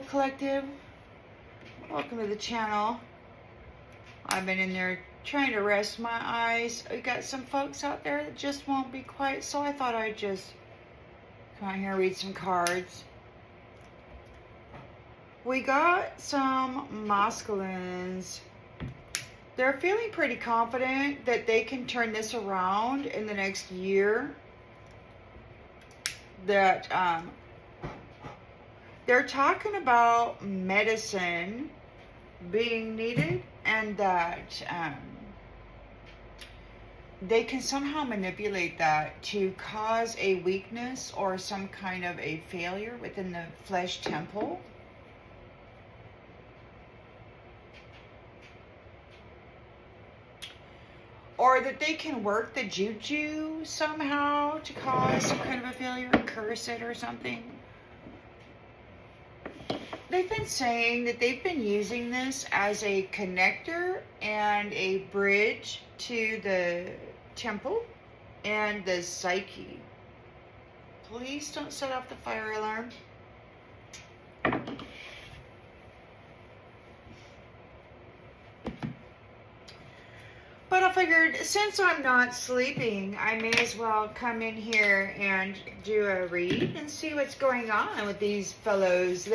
collective. Welcome to the channel. I've been in there trying to rest my eyes. We got some folks out there that just won't be quiet, so I thought I'd just come out here and read some cards. We got some masculines. They're feeling pretty confident that they can turn this around in the next year. That they're talking about medicine being needed, and that they can somehow manipulate that to cause a weakness or some kind of a failure within the flesh temple. Or that they can work the juju somehow to cause some kind of a failure and curse it or something. They've been saying that they've been using this as a connector and a bridge to the temple and the psyche. Please don't set off the fire alarm. But I figured, since I'm not sleeping, I may as well come in here and do a read and see what's going on with these fellows.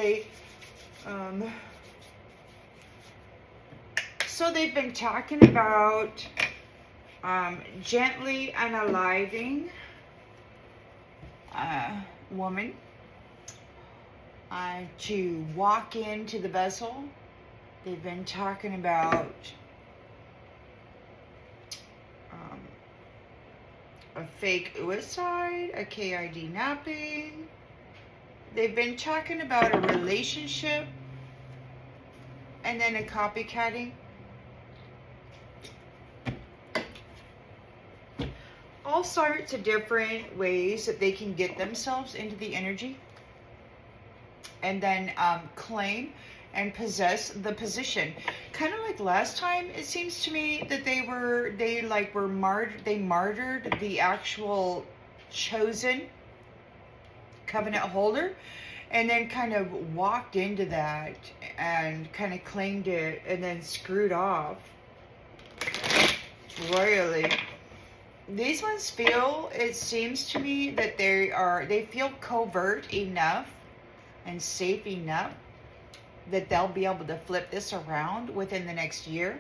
So they've been talking about gently unaliving a woman to walk into the vessel. They've been talking about a fake suicide, a KID napping. They've been talking about a relationship and then a copycatting. All sorts of different ways that they can get themselves into the energy and then claim and possess the position. Kind of like last time, it seems to me that they martyred the actual chosen covenant holder, and then kind of walked into that and kind of claimed it and then screwed off royally. These ones feel, it seems to me, that they feel covert enough and safe enough that they'll be able to flip this around within the next year.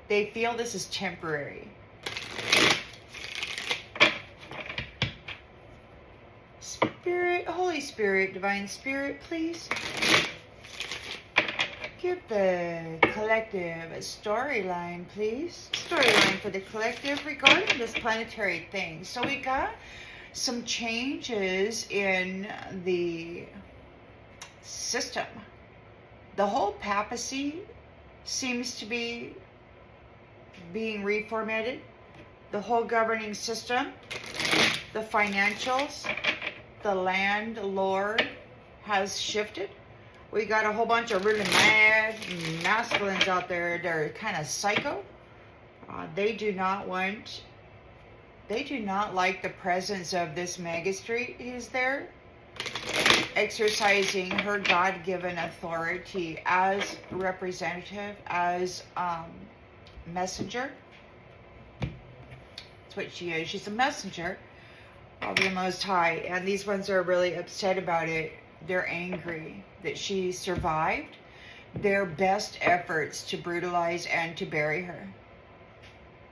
They feel this is temporary. Spirit, Holy Spirit, Divine Spirit, please give the collective a storyline, please. Storyline for the collective regarding this planetary thing. So we got some changes in the system. The whole papacy seems to be being reformatted. The whole governing system, the financials, the landlord has shifted. We got a whole bunch of really mad masculines out there. They're kind of psycho. They do not like the presence of this magistrate who's there, exercising her God-given authority as representative, as messenger. That's what she is. She's a messenger of the Most High. And these ones are really upset about it. They're angry that she survived their best efforts to brutalize and to bury her.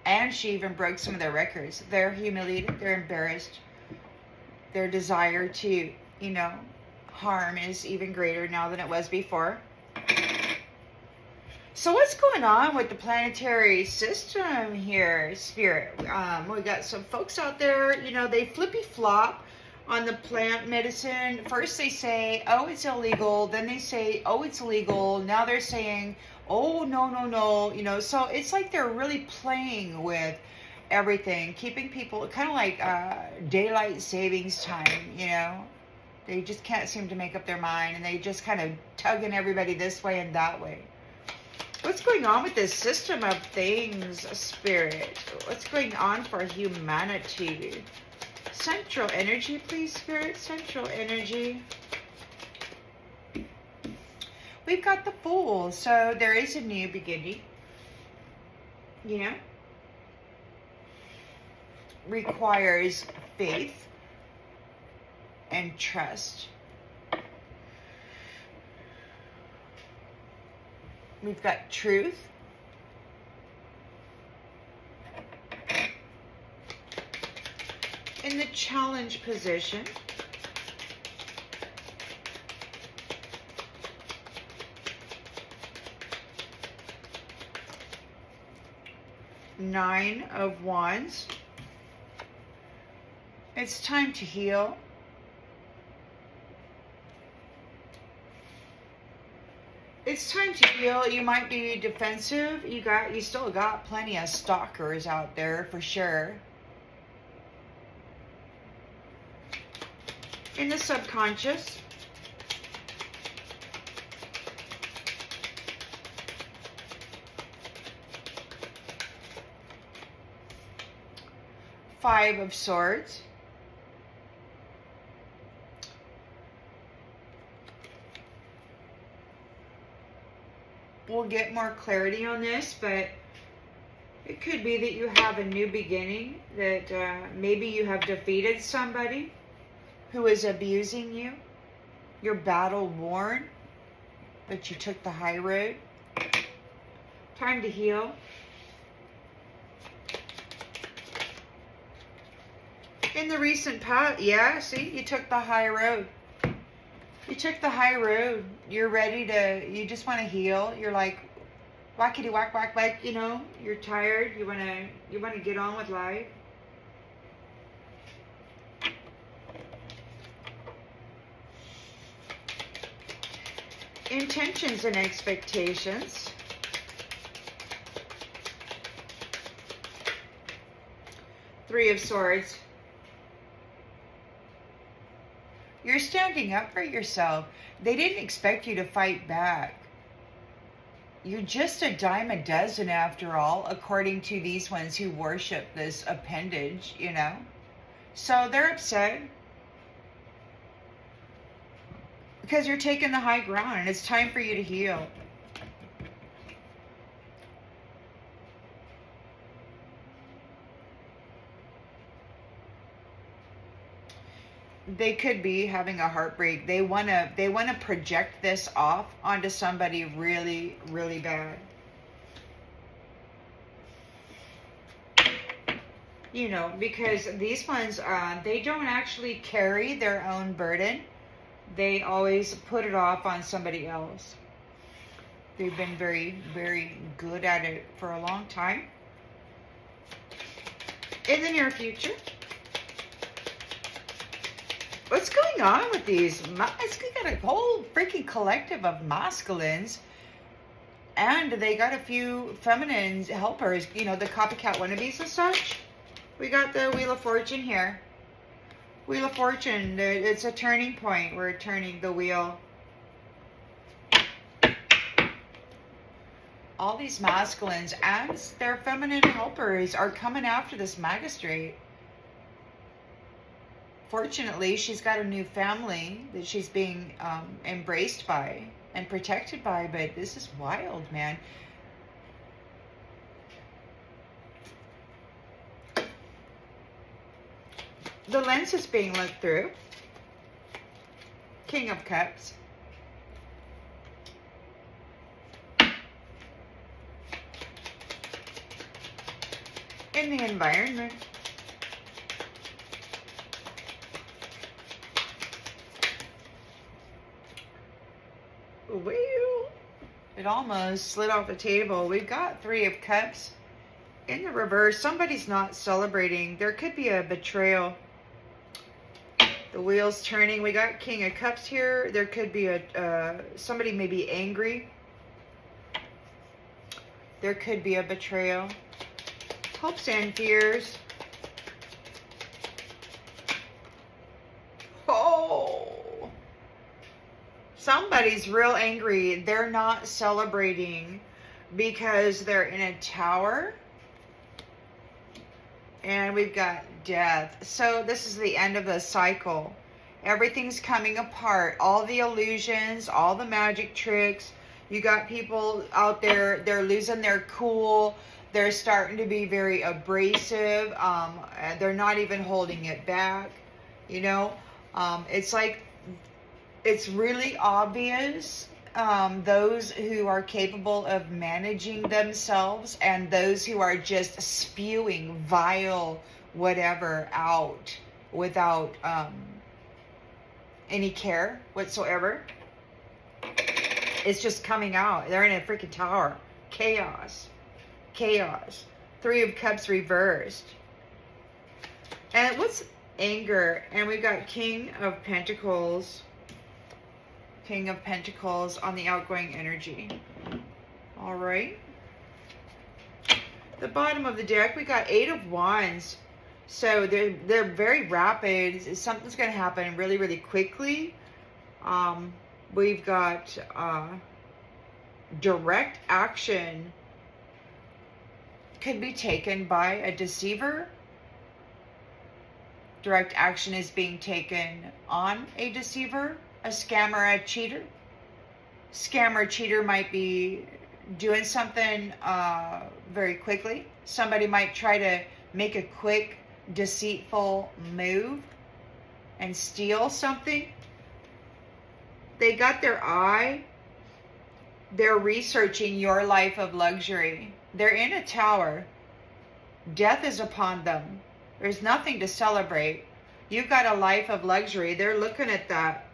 And she even broke some of their records. They're humiliated. They're embarrassed. Their desire to, harm is even greater now than it was before. So what's going on with the planetary system here, Spirit? We got some folks out there, they flippy-flop on the plant medicine. First they say, oh, it's illegal. Then they say, oh, it's legal. Now they're saying, oh, no. So it's like they're really playing with everything, keeping people kind of like daylight savings time, They just can't seem to make up their mind, and they just kind of tugging everybody this way and that way. What's going on with this system of things, Spirit? What's going on for humanity? Central energy, please, Spirit. Central energy. We've got the Fool. So there is a new beginning. You know? Requires faith and trust. We've got Truth. In the challenge position. Nine of Wands. It's time to heal. It's time to heal. You might be defensive. You still got plenty of stalkers out there for sure. In the subconscious. Five of Swords. We'll get more clarity on this, but it could be that you have a new beginning, that maybe you have defeated somebody who is abusing you. You're battle worn, but you took the high road. Time to heal. In the recent past, yeah, see, you took the high road. You took the high road. You're ready to, you just want to heal. You're like, whackity whack whack whack, you know, you're tired. You want to get on with life. Intentions and expectations. Three of Swords. You're standing up for yourself. They didn't expect you to fight back. You're just a dime a dozen after all, according to these ones who worship this appendage, you know. So they're upset because you're taking the high ground and it's time for you to heal. They could be having a heartbreak. They wanna project this off onto somebody really, really bad. You know, because these ones, they don't actually carry their own burden. They always put it off on somebody else. They've been very, very good at it for a long time. In the near future. What's going on with these? We got a whole freaking collective of masculines. And they got a few feminine helpers. You know, the copycat wannabes and such. We got the Wheel of Fortune here. Wheel of Fortune. It's a turning point. We're turning the wheel. All these masculines and their feminine helpers are coming after this magistrate. Fortunately, she's got a new family that she's being embraced by and protected by, but this is wild, man. The lens is being looked through. King of Cups. In the environment. Well, it almost slid off the table. We've got Three of Cups in the reverse. Somebody's not celebrating. There could be a betrayal. The wheel's turning. We got King of Cups here. There could be somebody may be angry. There could be a betrayal. Hopes and fears. Oh. Somebody's real angry. They're not celebrating because they're in a tower. And we've got death. So this is the end of the cycle. Everything's coming apart. All the illusions, all the magic tricks. You got people out there, they're losing their cool. They're starting to be very abrasive. They're not even holding it back. You know, it's like, it's really obvious. Those who are capable of managing themselves and those who are just spewing vile whatever out without any care whatsoever. It's just coming out. They're in a freaking tower. Chaos. Chaos. 3 of Cups reversed. And what's anger? And we've got King of Pentacles. King of Pentacles on the outgoing energy. All right. The bottom of the deck, we got 8 of Wands. So they're very rapid. Something's going to happen really, really quickly. We've got direct action could be taken by a deceiver. Direct action is being taken on a deceiver, a scammer, a cheater. Scammer, cheater might be doing something very quickly. Somebody might try to make a quick, deceitful move and steal something. They got their eye. They're researching your life of luxury. They're in a tower. Death is upon them. There's nothing to celebrate. You've got a life of luxury. They're looking at that.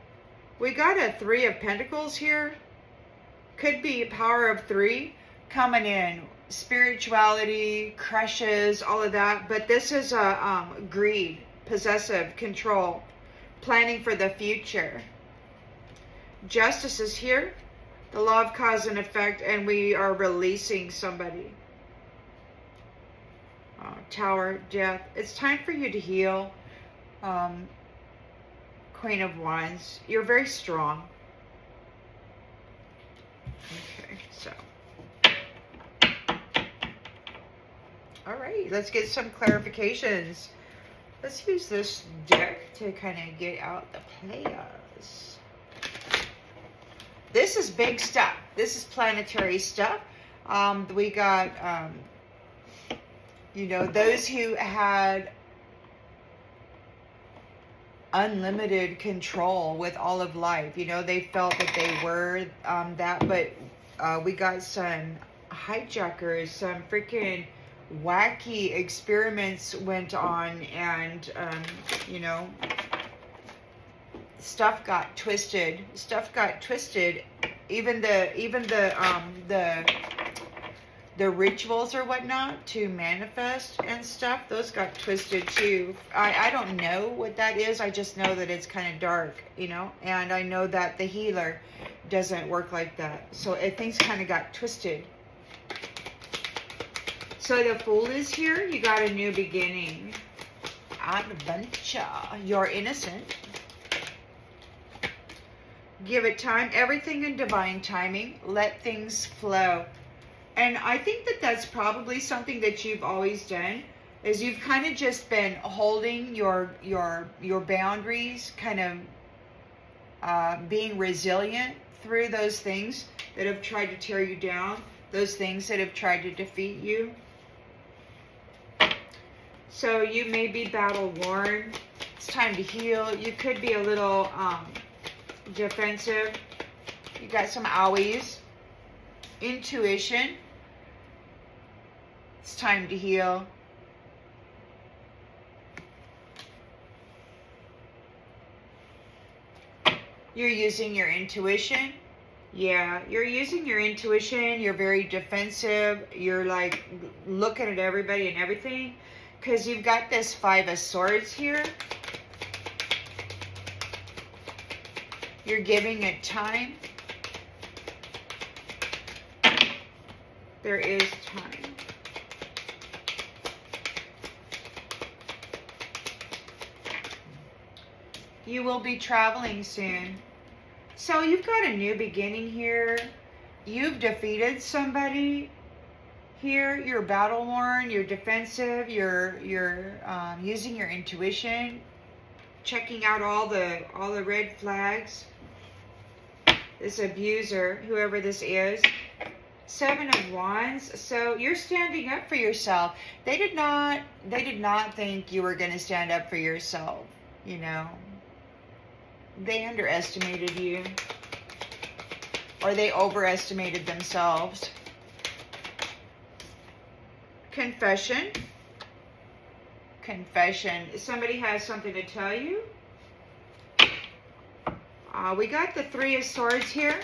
We got a 3 of Pentacles here. Could be power of 3 coming in. Spirituality, crushes, all of that. But this is a greed, possessive, control, planning for the future. Justice is here. The law of cause and effect, and we are releasing somebody. Tower, death. It's time for you to heal. Queen of Wands. You're very strong. Okay, so. All right, let's get some clarifications. Let's use this deck to kind of get out the players. This is big stuff. This is planetary stuff. We got, you know, those who had unlimited control with all of life. You know, they felt that they were that, but we got some hijackers, some freaking wacky experiments went on, and you know, stuff got twisted. Even the rituals or whatnot to manifest and stuff, those got twisted too. I don't know what that is. I just know that it's kind of dark, you know, and I know that the healer doesn't work like that. So things kind of got twisted. So the Fool is here. You got a new beginning. Adventure. You're innocent. Give it time. Everything in divine timing. Let things flow. And I think that that's probably something that you've always done, is you've kind of just been holding your boundaries, kind of being resilient through those things that have tried to tear you down, those things that have tried to defeat you. So you may be battle worn. It's time to heal. You could be a little defensive. You got some owies. Intuition. It's time to heal. You're using your intuition. Yeah, you're using your intuition. You're very defensive. You're like looking at everybody and everything, because you've got this 5 of Swords here. You're giving it time. There is time. You will be traveling soon. So you've got a new beginning here. You've defeated somebody. here. You're battle worn, you're defensive, you're using your intuition, checking out all the red flags. This abuser, whoever this is. 7 of Wands. So you're standing up for yourself. They did not think you were going to stand up for yourself, you know. They underestimated you, or they overestimated themselves. Confession. Confession. Somebody has something to tell you. We got the 3 of Swords here.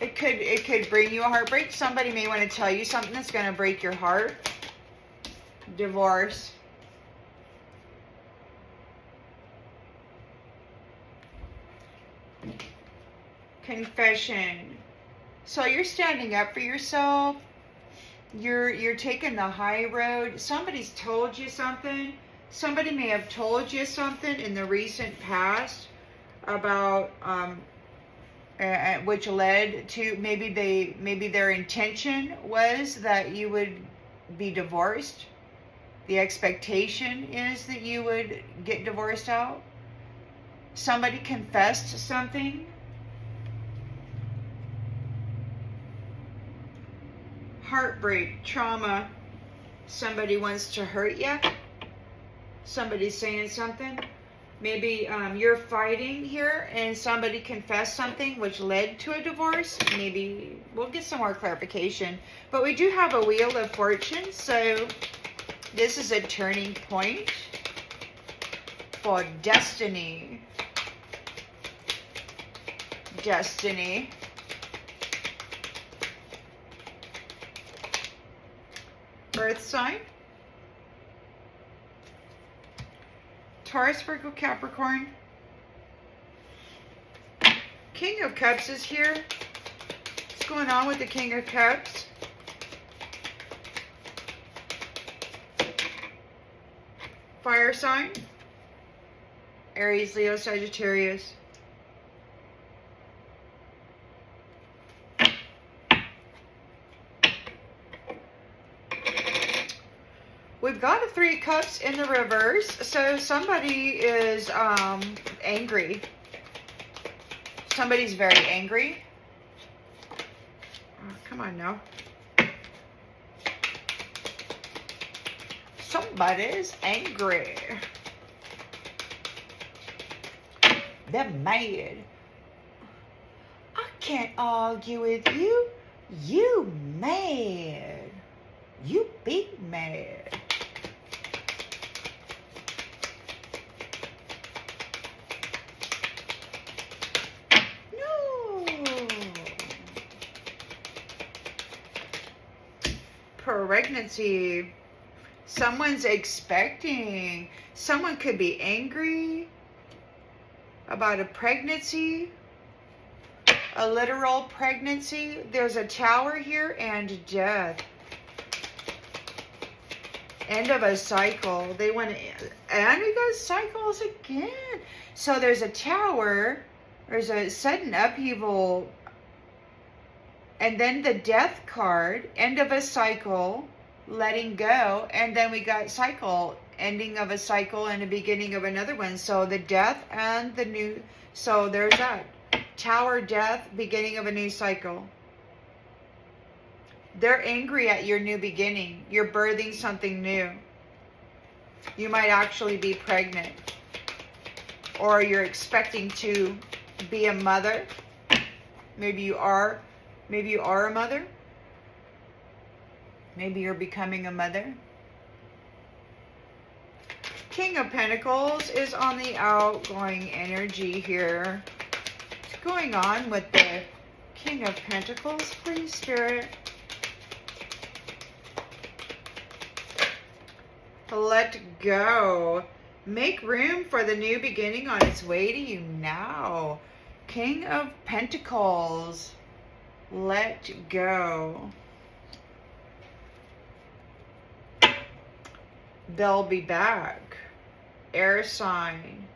It could bring you a heartbreak. Somebody may want to tell you something that's going to break your heart. Divorce. Confession. So you're standing up for yourself. You're taking the high road. Somebody's told you something. Somebody may have told you something in the recent past about which led to maybe their intention was that you would be divorced. The expectation is that you would get divorced out. Somebody confessed something. Heartbreak, trauma. Somebody wants to hurt you. Somebody's saying something. Maybe you're fighting here and somebody confessed something which led to a divorce. Maybe we'll get some more clarification. But we do have a Wheel of Fortune. So this is a turning point for destiny. Destiny. Earth sign. Taurus, Virgo, Capricorn. King of Cups is here. What's going on with the King of Cups? Fire sign. Aries, Leo, Sagittarius. We've got a 3 of Cups in the reverse, so somebody is angry. Somebody's very angry. Oh, come on now. Somebody's angry. They're mad. I can't argue with you. You mad. You big mad. Pregnancy. Someone's expecting. Someone could be angry about a pregnancy, a literal pregnancy. There's a Tower here and death. End of a cycle. They want to, and we got cycles again. So there's a Tower. There's a sudden upheaval. And then the Death card, end of a cycle, letting go. And then we got cycle, ending of a cycle and the beginning of another one. So the Death and the new, so there's that. Tower, Death, beginning of a new cycle. They're angry at your new beginning. You're birthing something new. You might actually be pregnant. Or you're expecting to be a mother. Maybe you are. Maybe you are a mother. Maybe you're becoming a mother. King of Pentacles is on the outgoing energy here. What's going on with the King of Pentacles, please, Spirit? Let go. Make room for the new beginning on its way to you now. King of Pentacles. Let go. They'll be back. Air sign.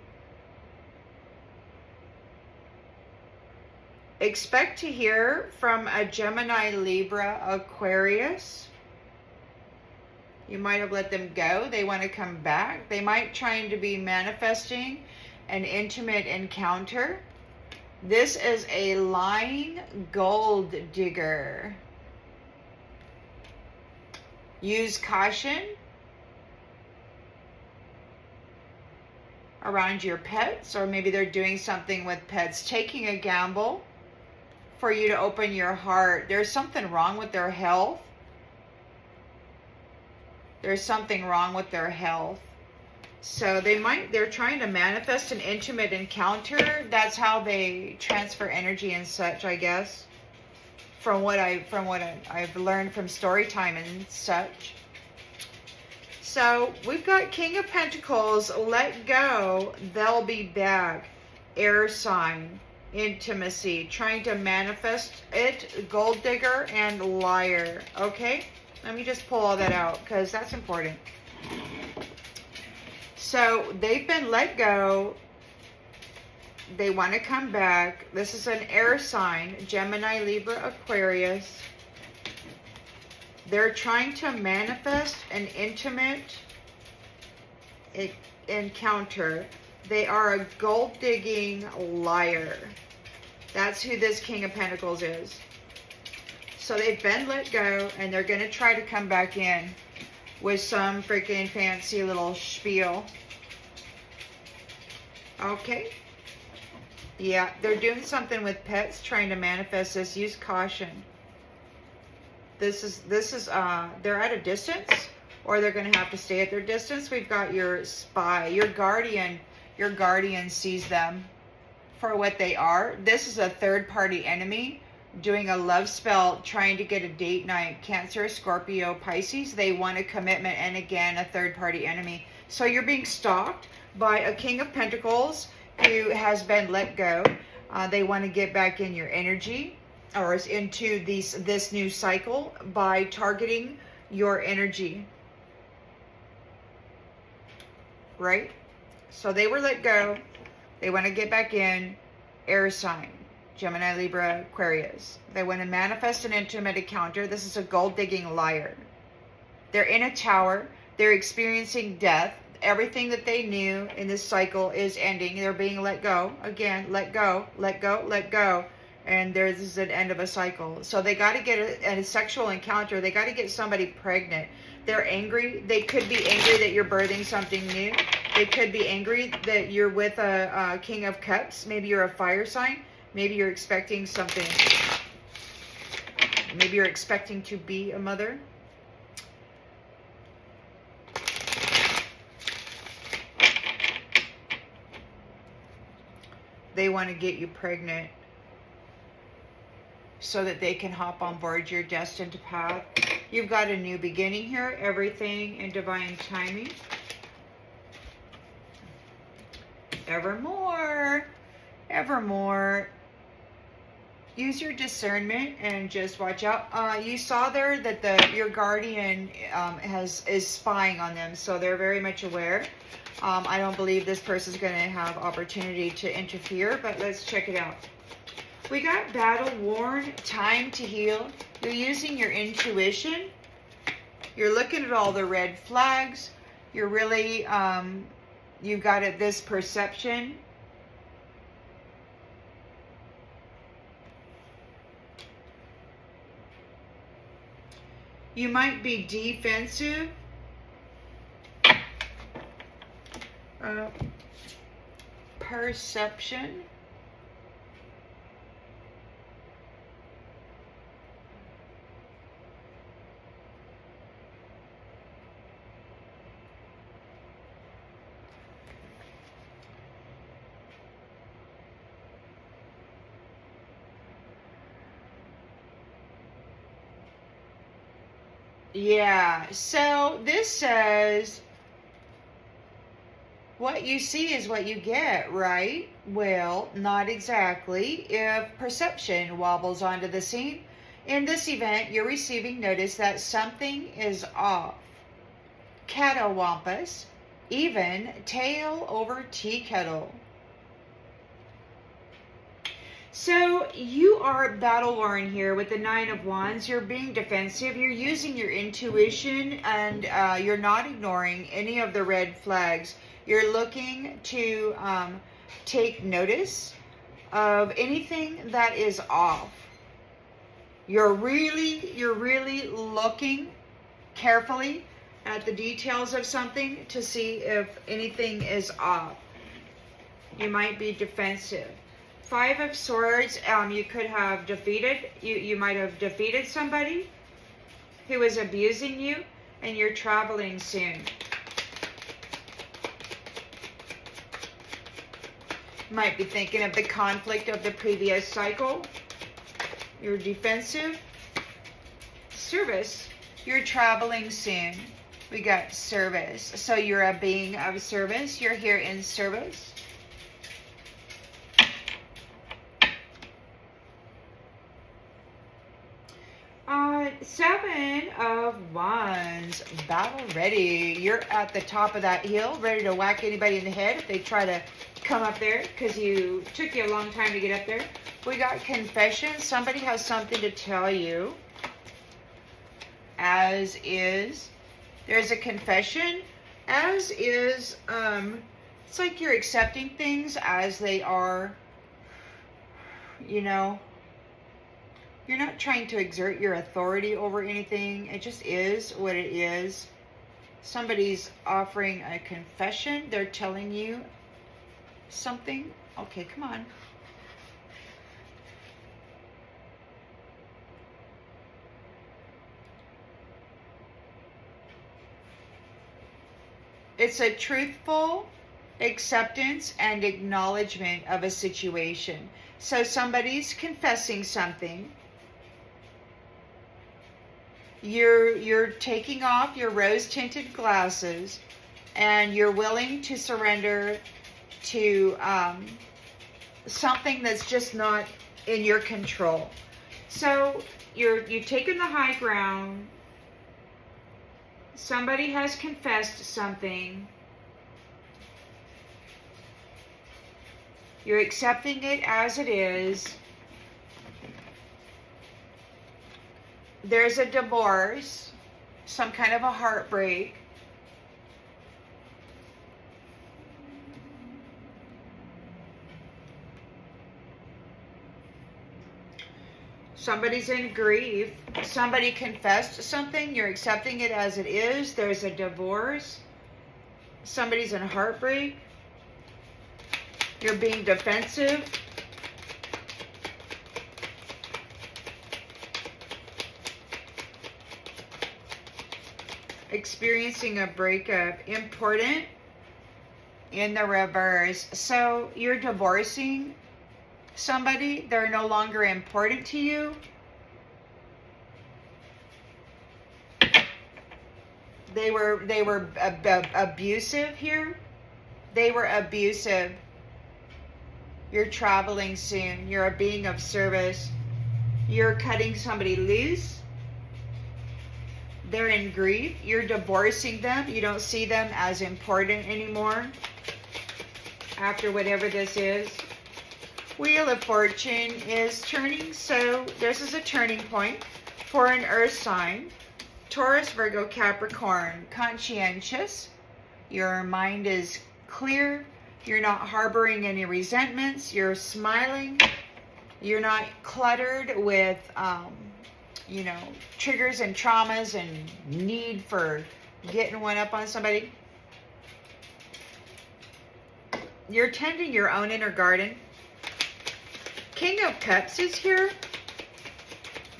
Expect to hear from a Gemini, Libra, Aquarius. You might have let them go. They want to come back. They might trying to be manifesting an intimate encounter. This is a lying gold digger. Use caution around your pets, or maybe they're doing something with pets, taking a gamble for you to open your heart. There's something wrong with their health. There's something wrong with their health. So they're trying to manifest an intimate encounter. That's how they transfer energy and such, I guess. From what I've learned from story time and such. So we've got King of Pentacles, let go, they'll be back. Air sign, intimacy, trying to manifest it, gold digger and liar. Okay, let me just pull all that out because that's important. So they've been let go. They want to come back. This is an air sign, Gemini, Libra, Aquarius. They're trying to manifest an intimate encounter. They are a gold-digging liar. That's who this King of Pentacles is. So they've been let go, and they're going to try to come back in with some freaking fancy little spiel. Okay. Yeah, they're doing something with pets, trying to manifest this. Use caution. This is they're at a distance, or they're going to have to stay at their distance. We've got your spy, your guardian. Your guardian sees them for what they are. This is a third-party enemy doing a love spell, trying to get a date night. Cancer, Scorpio, Pisces. They want a commitment, and again, a third-party enemy. So you're being stalked by a King of Pentacles who has been let go. They want to get back in your energy, or into this new cycle by targeting your energy. Right? So they were let go. They want to get back in. Air sign, Gemini, Libra, Aquarius. They want to manifest an intimate encounter. This is a gold-digging liar. They're in a tower. They're experiencing death. Everything that they knew in this cycle is ending. They're being let go. Again, let go, let go, let go. And this is an end of a cycle. So they got to get a sexual encounter. They got to get somebody pregnant. They're angry. They could be angry that you're birthing something new. They could be angry that you're with a King of Cups. Maybe you're a fire sign. Maybe you're expecting something. Maybe you're expecting to be a mother. They want to get you pregnant so that they can hop on board your destined path. You've got a new beginning here. Everything in divine timing. Evermore. Evermore. Use your discernment and just watch out. You saw there that your guardian is spying on them, so they're very much aware. I don't believe this person's going to have opportunity to interfere, but let's check it out. We got battle worn, time to heal. You're using your intuition. You're looking at all the red flags. You're really, you've got this perception. You might be defensive. Perception. Yeah, so this says, what you see is what you get, right? Well, not exactly. If perception wobbles onto the scene, in this event, you're receiving notice that something is off. Catawampus, even tail over tea kettle. So you are battle-worn here with the Nine of Wands. You're being defensive. You're using your intuition, and you're not ignoring any of the red flags. You're looking to take notice of anything that is off. You're really looking carefully at the details of something to see if anything is off. You might be defensive. Five of Swords, you could have defeated, you might have defeated somebody who was abusing you, and you're traveling soon. You might be thinking of the conflict of the previous cycle. You're defensive. Service, you're traveling soon. We got service. So you're a being of service. You're here in service. Seven of Wands, battle ready. You're at the top of that hill, ready to whack anybody in the head if they try to come up there, because took you a long time to get up there. We got confession. Somebody has something to tell you. As is, there's a confession. As is, it's like you're accepting things as they are, you know. You're not trying to exert your authority over anything. It just is what it is. Somebody's offering a confession. They're telling you something. Okay, come on. It's a truthful acceptance and acknowledgement of a situation. So somebody's confessing something. You're taking off your rose-tinted glasses, and you're willing to surrender to something that's just not in your control. So you've taken the high ground. Somebody has confessed something. You're accepting it as it is. There's a divorce, some kind of a heartbreak. Somebody's in grief. Somebody confessed something. You're accepting it as it is. There's a divorce. Somebody's in heartbreak. You're being defensive. Experiencing a breakup. Important in the reverse. So you're divorcing somebody. They're no longer important to you. They were abusive here. They were abusive. You're traveling soon. You're a being of service. You're cutting somebody loose. They're in grief. You're divorcing them. You don't see them as important anymore after whatever this is. Wheel of Fortune is turning. So this is a turning point for an earth sign. Taurus, Virgo, Capricorn. Conscientious. Your mind is clear. You're not harboring any resentments. You're smiling. You're not cluttered with triggers and traumas and need for getting one up on somebody. You're tending your own inner garden. King of Cups is here.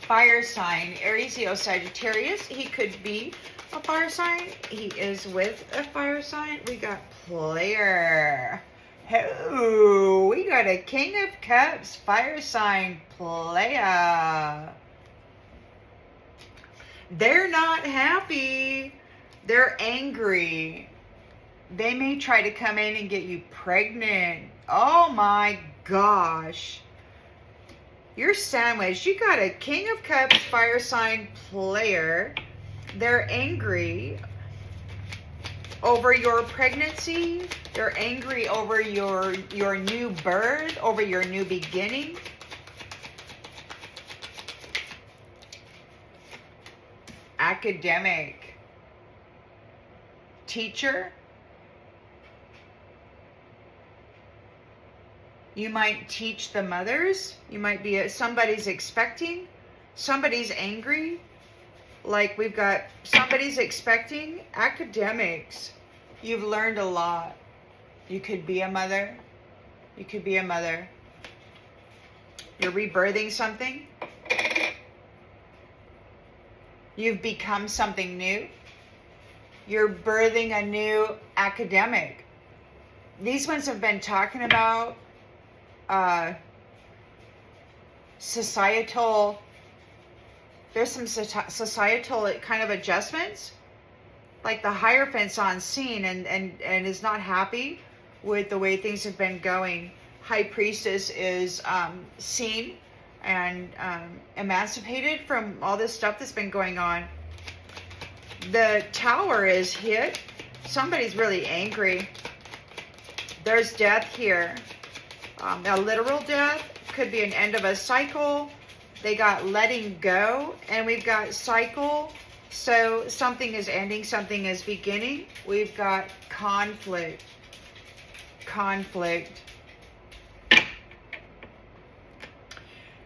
Fire sign, Aries, Leo, Sagittarius. He could be a fire sign. He is with a fire sign. We got player. Oh, we got a King of Cups, fire sign, player. They're not happy. They're angry. They may try to come in and get you pregnant. Oh my gosh. You're sandwiched. You got a King of Cups, fire sign, player. They're angry over your pregnancy. They're angry over your new birth, over your new beginning. academic teacher. You might teach the mothers. You might be, somebody's expecting, somebody's angry. Like we've got somebody's expecting. Academics. You've learned a lot. You could be a mother. You could be a mother. You're rebirthing something. You've become something new. You're birthing a new academic. These ones have been talking about societal, there's some societal kind of adjustments. Like the Hierophant's on scene and is not happy with the way things have been going. High Priestess is seen and emancipated from all this stuff that's been going on. The Tower is hit. Somebody's really angry. There's death here. A literal death. Could be an end of a cycle. They got letting go. And we've got cycle. So something is ending, something is beginning. We've got conflict. Conflict.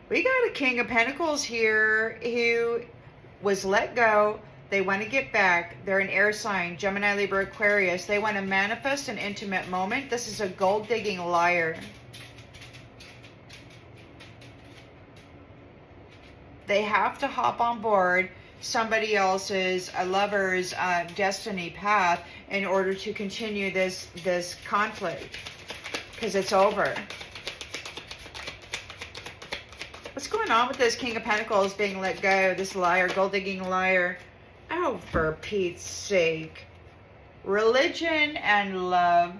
We got a King of Pentacles here who was let go. They want to get back. They're an air sign, Gemini, Libra, Aquarius. They want to manifest an intimate moment. This is a gold-digging liar. They have to hop on board somebody else's, a lover's destiny path in order to continue this conflict, because it's over. What's going on with this King of Pentacles being let go? This liar, gold-digging liar. Oh, for Pete's sake. Religion and love.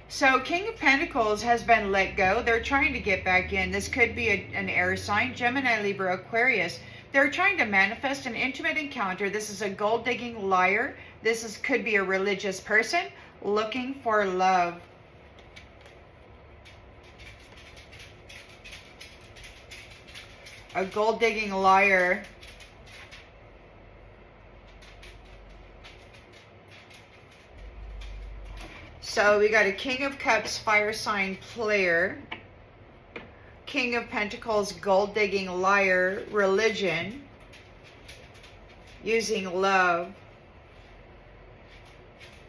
So King of Pentacles has been let go. They're trying to get back in. This could be an air sign, Gemini, Libra, Aquarius. They're trying to manifest an intimate encounter. This is a gold-digging liar. This could be a religious person looking for love. A gold-digging liar. So we got a King of Cups fire sign player. King of Pentacles gold-digging liar, religion. Using love.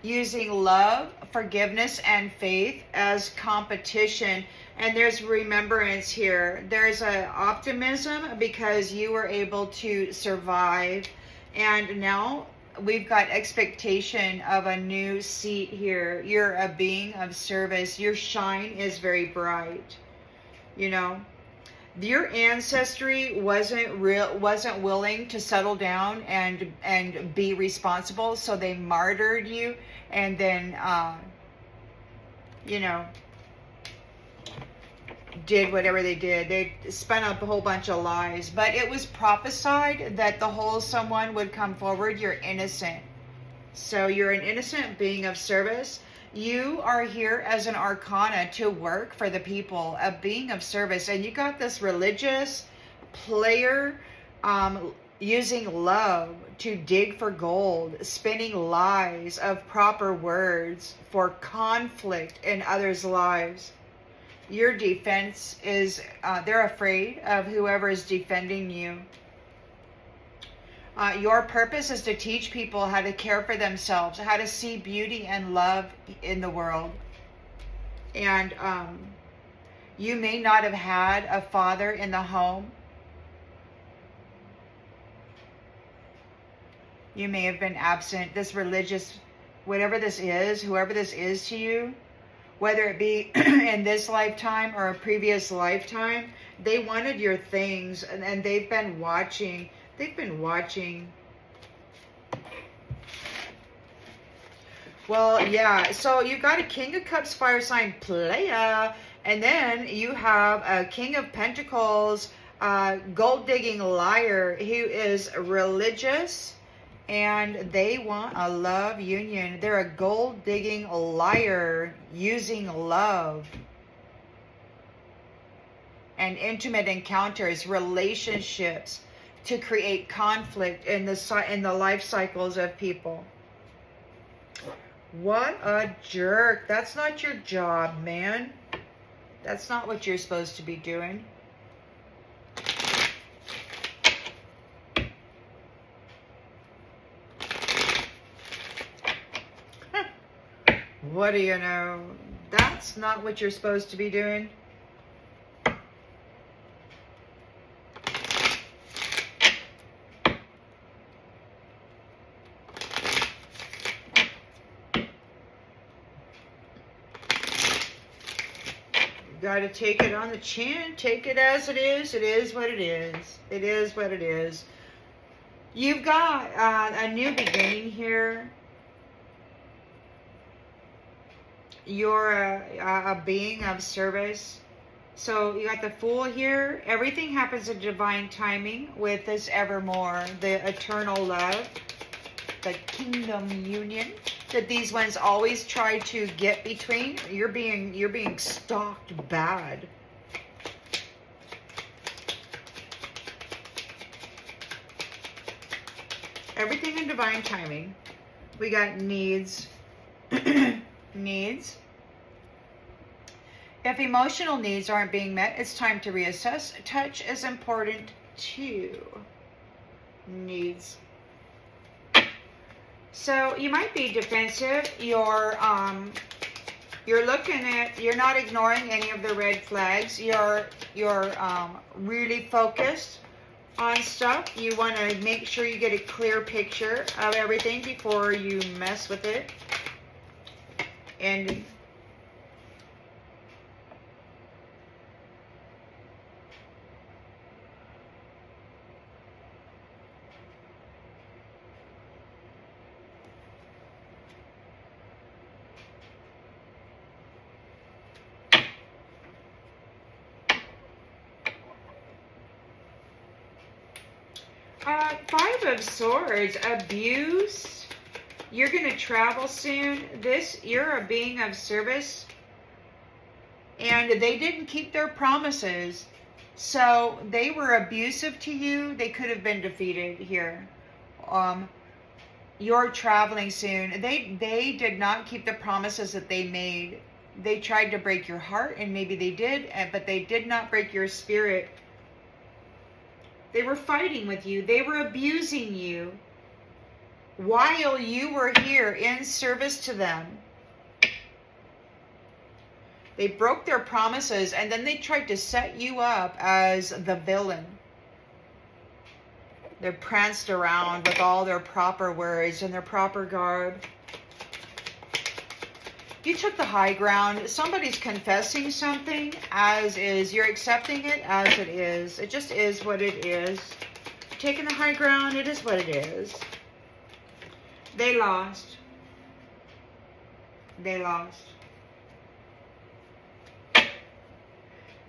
Using love, forgiveness, and faith as competition. And there's remembrance here. There's an optimism because you were able to survive. And now we've got expectation of a new seat here. You're a being of service. Your shine is very bright. You know, your ancestry wasn't willing to settle down and be responsible, so they martyred you, and then you know, did whatever they did. They spun up a whole bunch of lies, but it was prophesied that the whole someone would come forward. You're innocent. So you're an innocent being of service. You are here as an arcana to work for the people, a being of service. And you got this religious player using love to dig for gold, spinning lies of proper words for conflict in others' lives. Your defense is, they're afraid of whoever is defending you. Your purpose is to teach people how to care for themselves, how to see beauty and love in the world. And you may not have had a father in the home. You may have been absent. This religious, whatever this is, whoever this is to you, whether it be in this lifetime or a previous lifetime, they wanted your things, and they've been watching. They've been watching. Well, yeah, so you got a King of Cups fire sign player, and then you have a King of Pentacles gold-digging liar who is religious, and they want a love union. They're a gold-digging liar using love. and intimate encounters, relationships, to create conflict in the life cycles of people. What a jerk. That's not your job, man. That's not what you're supposed to be doing. What do you know? That's not what you're supposed to be doing. Got to take it on the chin. Take it as it is. It is what it is. It is what it is. You've got a new beginning here. You're a being of service. So you got the Fool here. Everything happens in divine timing with this evermore. The eternal love. The kingdom union that these ones always try to get between. You're being stalked bad. Everything in divine timing. We got needs. Needs. If emotional needs aren't being met, it's time to reassess. Touch is important too. Needs. So you might be defensive. You're looking at, you're not ignoring any of the red flags. You're really focused on stuff. You want to make sure you get a clear picture of everything before you mess with it. And Five of Swords, abuse. You're going to travel soon. You're a being of service. And they didn't keep their promises. So they were abusive to you. They could have been defeated here. You're traveling soon. They did not keep the promises that they made. They tried to break your heart, and maybe they did, but they did not break your spirit. They were fighting with you. They were abusing you while you were here in service to them. They broke their promises, and then they tried to set you up as the villain. They pranced around with all their proper words and their proper garb. You took the high ground. Somebody's confessing something as is. You're accepting it as it is. It just is what it is. Taking the high ground, it is what it is. They lost. They lost.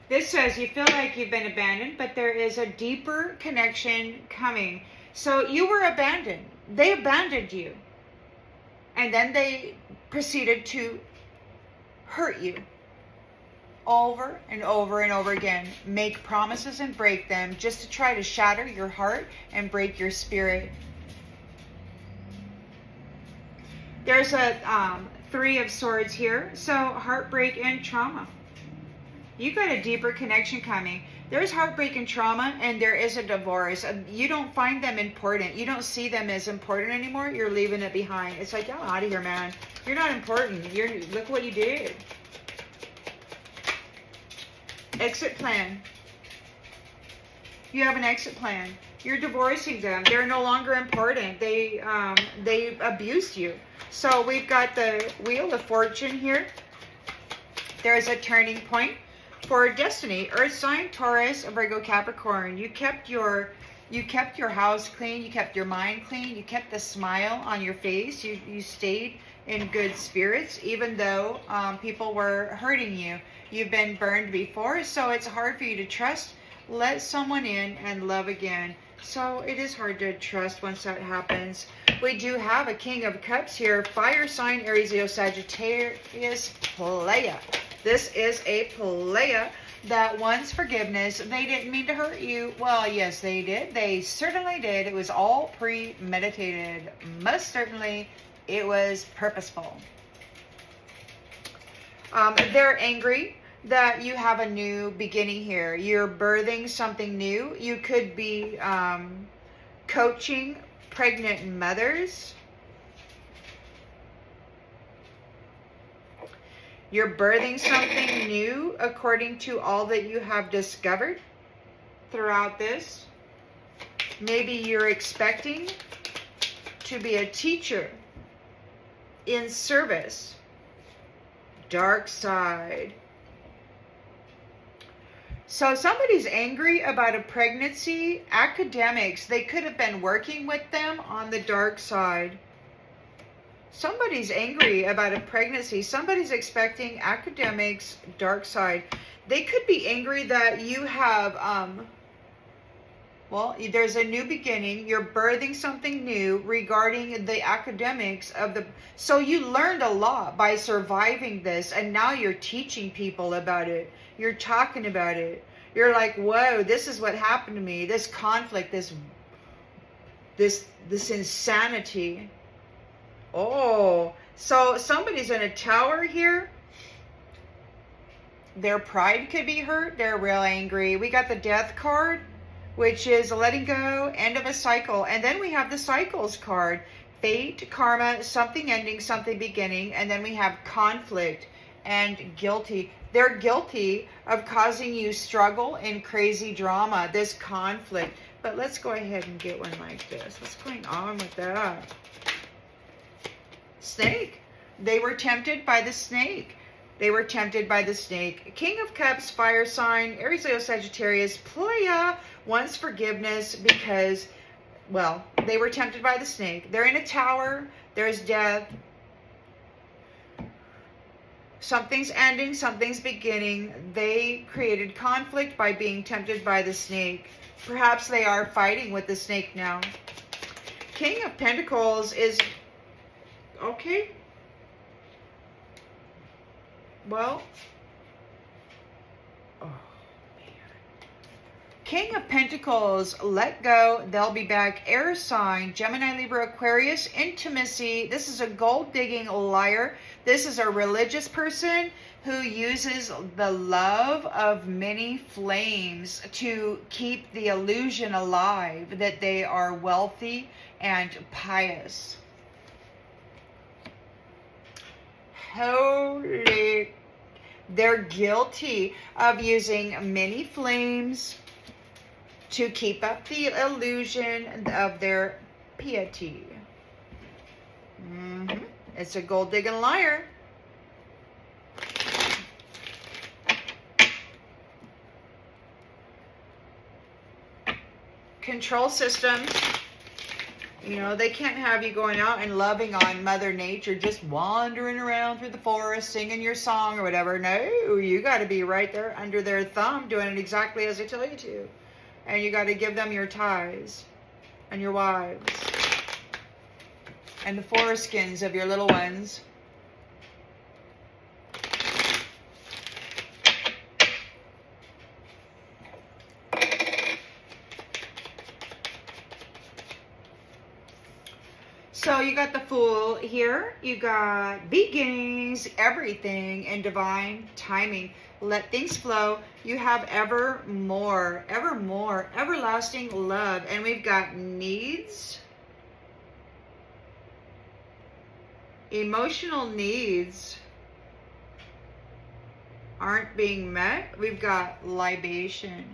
This says you feel like you've been abandoned, but there is a deeper connection coming. So you were abandoned. They abandoned you. And then they proceeded to hurt you over and over and over again. Make promises and break them just to try to shatter your heart and break your spirit. There's a Three of Swords here. So heartbreak and trauma. You got a deeper connection coming. There's heartbreak and trauma, and there is a divorce. You don't find them important. You don't see them as important anymore. You're leaving it behind. It's like, get out of here, man. You're not important. Look what you did. Exit plan. You have an exit plan. You're divorcing them. They're no longer important. They abused you. So we've got the Wheel of Fortune here. There's a turning point for destiny. Earth sign, Taurus, Virgo, Capricorn. You kept your house clean. You kept your mind clean. You kept the smile on your face. You stayed in good spirits, even though people were hurting you. You've been burned before, so it's hard for you to trust. Let someone in and love again. So it is hard to trust once that happens. We do have a King of Cups here. Fire sign, Aries, Leo, Sagittarius, Playa. This is a playa. that wants forgiveness. They didn't mean to hurt you. Well, yes, they did. They certainly did. It was all premeditated. Most certainly, it was purposeful. They're angry that you have a new beginning here. You're birthing something new. You could be coaching pregnant mothers. You're birthing something new according to all that you have discovered throughout this. Maybe you're expecting to be a teacher in service. Dark side. So somebody's angry about a pregnancy. Academics, they could have been working with them on the dark side. Somebody's angry about a pregnancy. Somebody's expecting academics, dark side. They could be angry that you have, well, there's a new beginning. You're birthing something new regarding the academics of the... So you learned a lot by surviving this, and now you're teaching people about it. You're talking about it. You're like, whoa, this is what happened to me. This conflict, this insanity. Oh, so somebody's in a tower here. Their pride could be hurt. They're real angry. We got the death card, which is letting go, end of a cycle. And then we have the cycles card. Fate, karma, something ending, something beginning. And then we have conflict and guilty. They're guilty of causing you struggle and crazy drama, this conflict. But let's go ahead and get one like this. What's going on with that? Snake. They were tempted by the snake. They were tempted by the snake. King of Cups, fire sign, Aries, Leo, Sagittarius, Playa wants forgiveness because, well, they were tempted by the snake. They're in a tower. There's death. Something's ending. Something's beginning. They created conflict by being tempted by the snake. Perhaps they are fighting with the snake now. King of Pentacles is... Okay. Well. Oh, man. King of Pentacles, let go. They'll be back. Air sign, Gemini, Libra, Aquarius, intimacy. This is a gold-digging liar. This is a religious person who uses the love of many flames to keep the illusion alive that they are wealthy and pious. Holy, they're guilty of using many flames to keep up the illusion of their piety. It's a gold-digging liar. Control systems. You know, they can't have you going out and loving on Mother Nature, just wandering around through the forest, singing your song or whatever. No, you got to be right there under their thumb, doing it exactly as they tell you to. And you got to give them your ties and your wives and the foreskins of your little ones. So you got the Fool here. You got beginnings, everything, and divine timing. Let things flow. You have evermore, everlasting love. And we've got needs. Emotional needs aren't being met. We've got libation.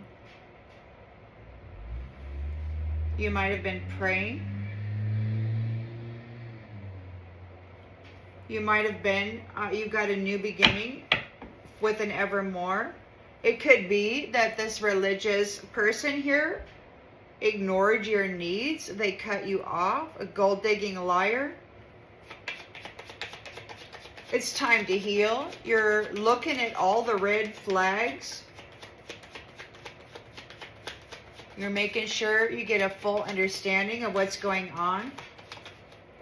You might have been praying. You might have been, you've got a new beginning with an evermore. It could be that this religious person here ignored your needs. They cut you off. A gold-digging liar. It's time to heal. You're looking at all the red flags. You're making sure you get a full understanding of what's going on.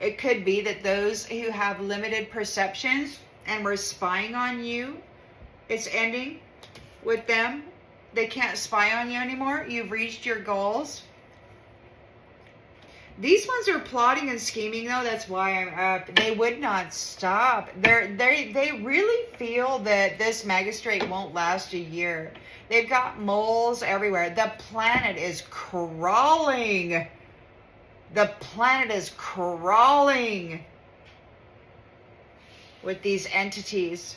It could be that those who have limited perceptions and were spying on you, it's ending. with them. They can't spy on you anymore. You've reached your goals. These ones are plotting and scheming, though. That's why I'm up. They would not stop. They really feel that this magistrate won't last a year. They've got moles everywhere. The planet is crawling. The planet is crawling with these entities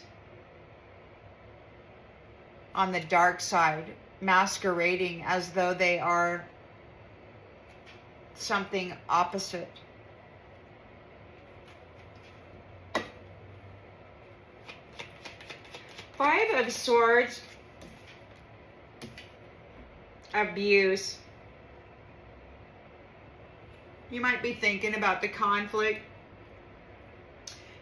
on the dark side, masquerading as though they are something opposite. Five of Swords, abuse. You might be thinking about the conflict.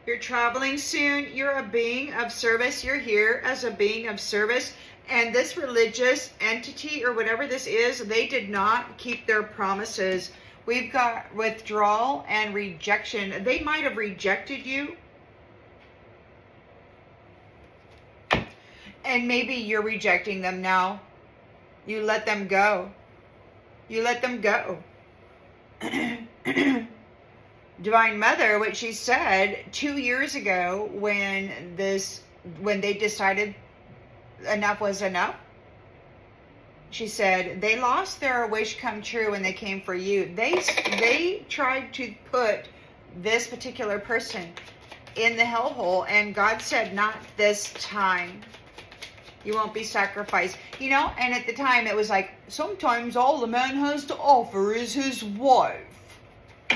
You're traveling soon. You're a being of service. You're here as a being of service. And this religious entity or whatever this is, they did not keep their promises. We've got withdrawal and rejection. They might have rejected you. And maybe you're rejecting them now. You let them go. You let them go. Divine Mother, what she said 2 years ago when they decided enough was enough. She said they lost their wish come true when they came for you. They tried to put this particular person in the hellhole, and God said, not this time. You won't be sacrificed. You know, and at the time it was like, sometimes all the man has to offer is his wife.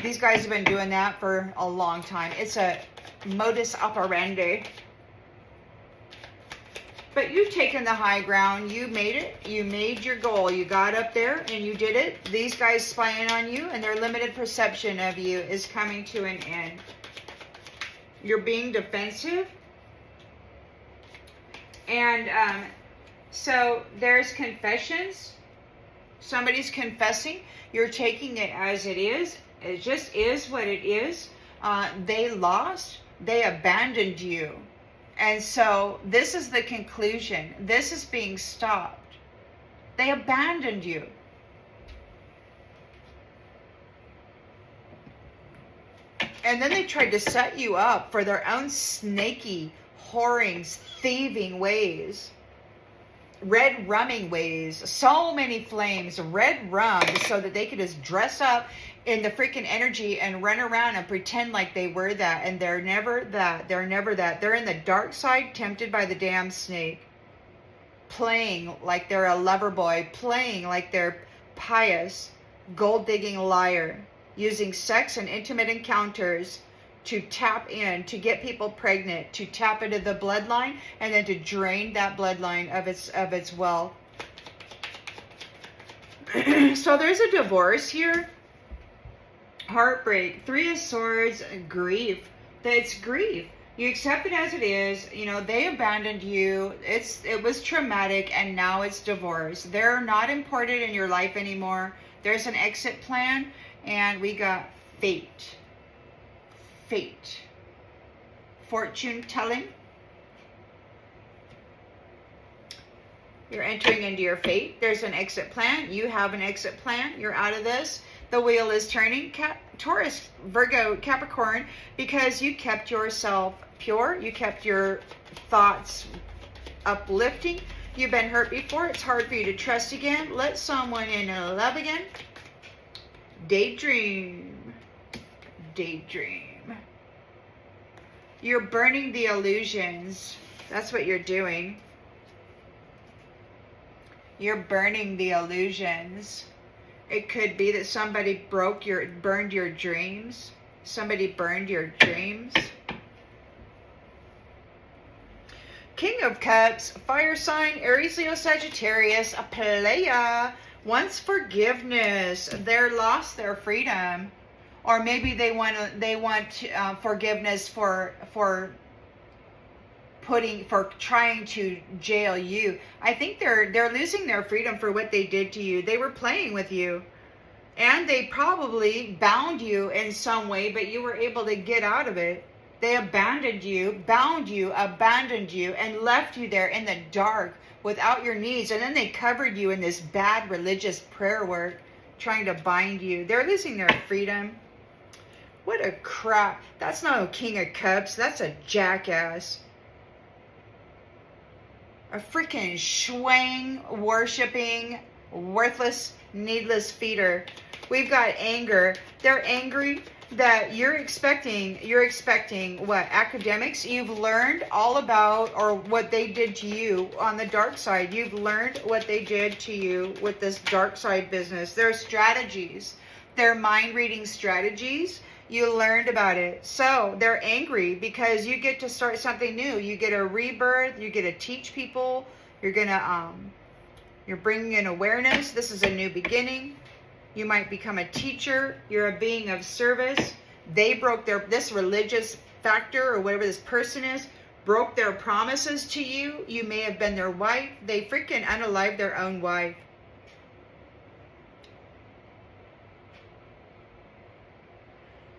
These guys have been doing that for a long time. It's a modus operandi. But you've taken the high ground. You made it. You made your goal. You got up there and you did it. These guys spying on you and their limited perception of you is coming to an end. You're being defensive. And so there's confessions. Somebody's confessing. You're taking it as it is. It just is what it is. They lost. They abandoned you. And so this is the conclusion. This is being stopped. They abandoned you. And then they tried to set you up for their own snaky, whoring, thieving ways. Red rumming ways. So many flames. Red rum so that they could just dress up in the freaking energy and run around and pretend like they were that. And they're never that. They're never that. They're in the dark side, tempted by the damn snake. Playing like they're a lover boy. Playing like they're pious, gold-digging liar. Using sex and intimate encounters to tap in, to get people pregnant, to tap into the bloodline, and then to drain that bloodline of its wealth. So there's a divorce here. Heartbreak. 3 of Swords. Grief. It's grief. You accept it as it is. You know, they abandoned you. It was traumatic, and now it's divorce. They're not important in your life anymore. There's an exit plan, and we got fate. Fate. Fortune telling. You're entering into your fate. There's an exit plan. You have an exit plan. You're out of this. The wheel is turning. Taurus, Virgo, Capricorn, because you kept yourself pure. You kept your thoughts uplifting. You've been hurt before. It's hard for you to trust again. Let someone in love again. Daydream. Daydream. You're burning the illusions. That's what you're doing. You're burning the illusions. It could be that somebody burned your dreams. Somebody burned your dreams. King of Cups, fire sign, Aries, Leo, Sagittarius, a playa, wants forgiveness. They're lost their freedom. Or maybe they want forgiveness for trying to jail you. I think they're losing their freedom for what they did to you. They were playing with you, and they probably bound you in some way, but you were able to get out of it. They abandoned you, bound you, abandoned you, and left you there in the dark without your needs. And then they covered you in this bad religious prayer work, trying to bind you. They're losing their freedom. What a crap. That's not a King of Cups. That's a jackass. A freaking swaying, worshipping, worthless, needless feeder. We've got anger. They're angry that you're expecting what? Academics? You've learned all about, or what they did to you on the dark side. You've learned what they did to you with this dark side business. Their strategies. Their mind reading strategies. You learned about it. So they're angry because you get to start something new. You get a rebirth. You get to teach people. You're bringing in awareness. This is a new beginning. You might become a teacher. You're a being of service. They broke this religious factor, or whatever this person is, broke their promises to you. You may have been their wife. They freaking unalived their own wife.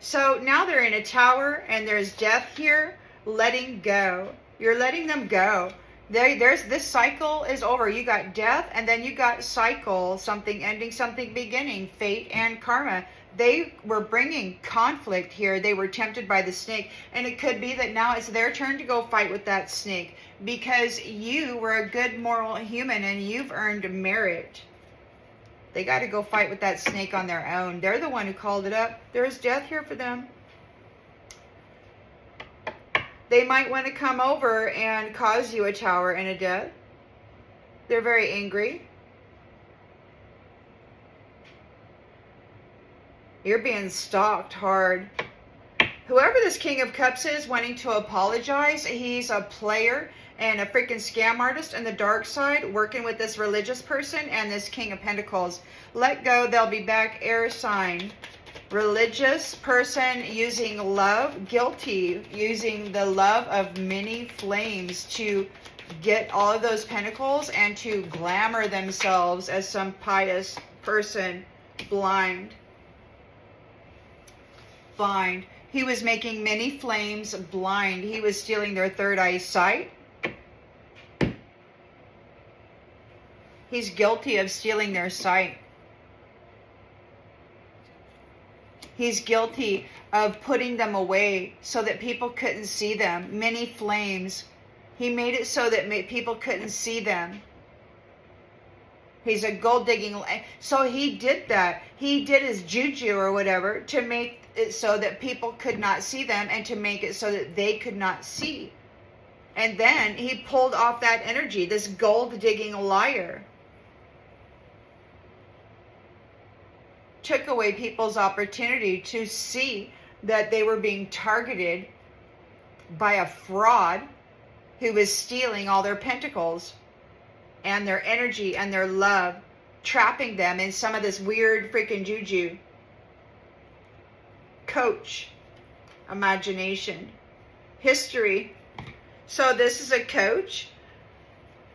So now they're in a tower and there's death here. Letting go. You're letting them go. This cycle is over. You got death, and then you got cycle, something ending, something beginning, fate and karma. They were bringing conflict here. They were tempted by the snake, and it could be that now it's their turn to go fight with that snake, because you were a good moral human and you've earned merit. They got to go fight with that snake on their own. They're the one who called it up. There's death here for them. They might want to come over and cause you a tower and a death. They're very angry. You're being stalked hard. Whoever this King of Cups is wanting to apologize, he's a player and a freaking scam artist on the dark side, working with this religious person and this King of Pentacles. Let go. They'll be back. Air sign. Religious person using love, guilty, using the love of many flames to get all of those pentacles and to glamour themselves as some pious person. Blind. He was making many flames blind. He was stealing their third eye sight. He's guilty of stealing their sight. He's guilty of putting them away so that people couldn't see them. Many flames. He made it so that people couldn't see them. He's a gold digging. So he did that. He did his juju or whatever to make it so that people could not see them, and to make it so that they could not see. And then he pulled off that energy, this gold digging liar. Took away people's opportunity to see that they were being targeted by a fraud who was stealing all their pentacles and their energy and their love, trapping them in some of this weird freaking juju. Coach. Imagination. History. So this is a coach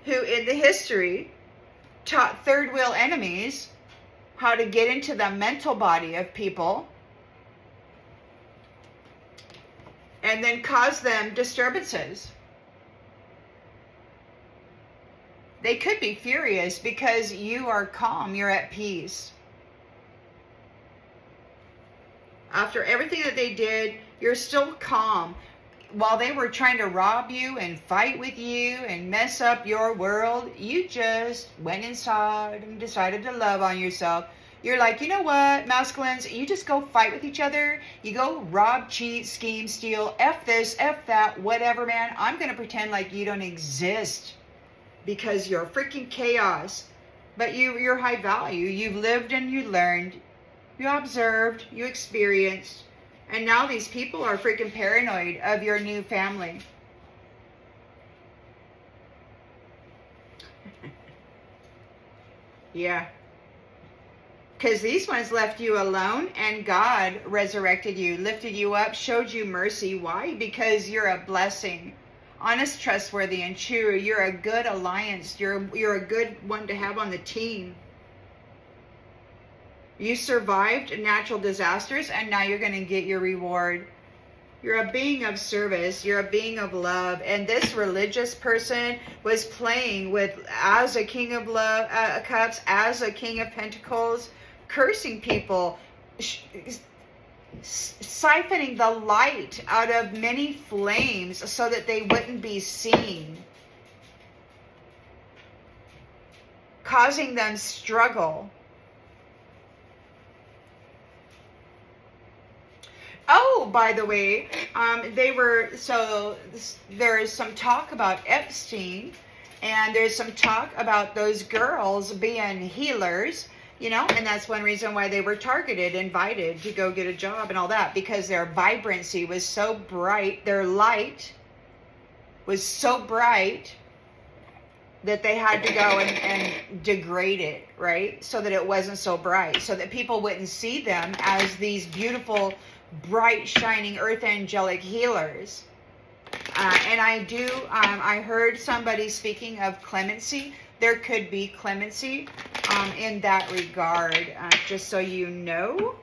who in the history taught third wheel enemies how to get into the mental body of people and then cause them disturbances. They could be furious because you are calm, you're at peace. After everything that they did, you're still calm. While they were trying to rob you and fight with you and mess up your world, you just went inside and decided to love on yourself. You're like, you know what, masculines, you just go fight with each other. You go rob, cheat, scheme, steal, F this, F that, whatever, man. I'm going to pretend like you don't exist because you're freaking chaos. But you're high value. You've lived and you learned. You observed, you experienced. And now these people are freaking paranoid of your new family. Yeah. Because these ones left you alone, and God resurrected you, lifted you up, showed you mercy. Why? Because you're a blessing. Honest, trustworthy, and true. You're a good alliance. You're a good one to have on the team. You survived natural disasters, and now you're going to get your reward. You're a being of service. You're a being of love. And this religious person was playing with, as a king of love, cups, as a king of pentacles, cursing people, siphoning the light out of many flames so that they wouldn't be seen, causing them struggle. Oh, by the way, there is some talk about Epstein, and there's some talk about those girls being healers, and that's one reason why they were targeted, invited to go get a job and all that, because their vibrancy was so bright, their light was so bright that they had to go and degrade it, right? So that it wasn't so bright, so that people wouldn't see them as these beautiful, bright, shining earth angelic healers. And I heard somebody speaking of clemency. There could be clemency in that regard. Just so you know,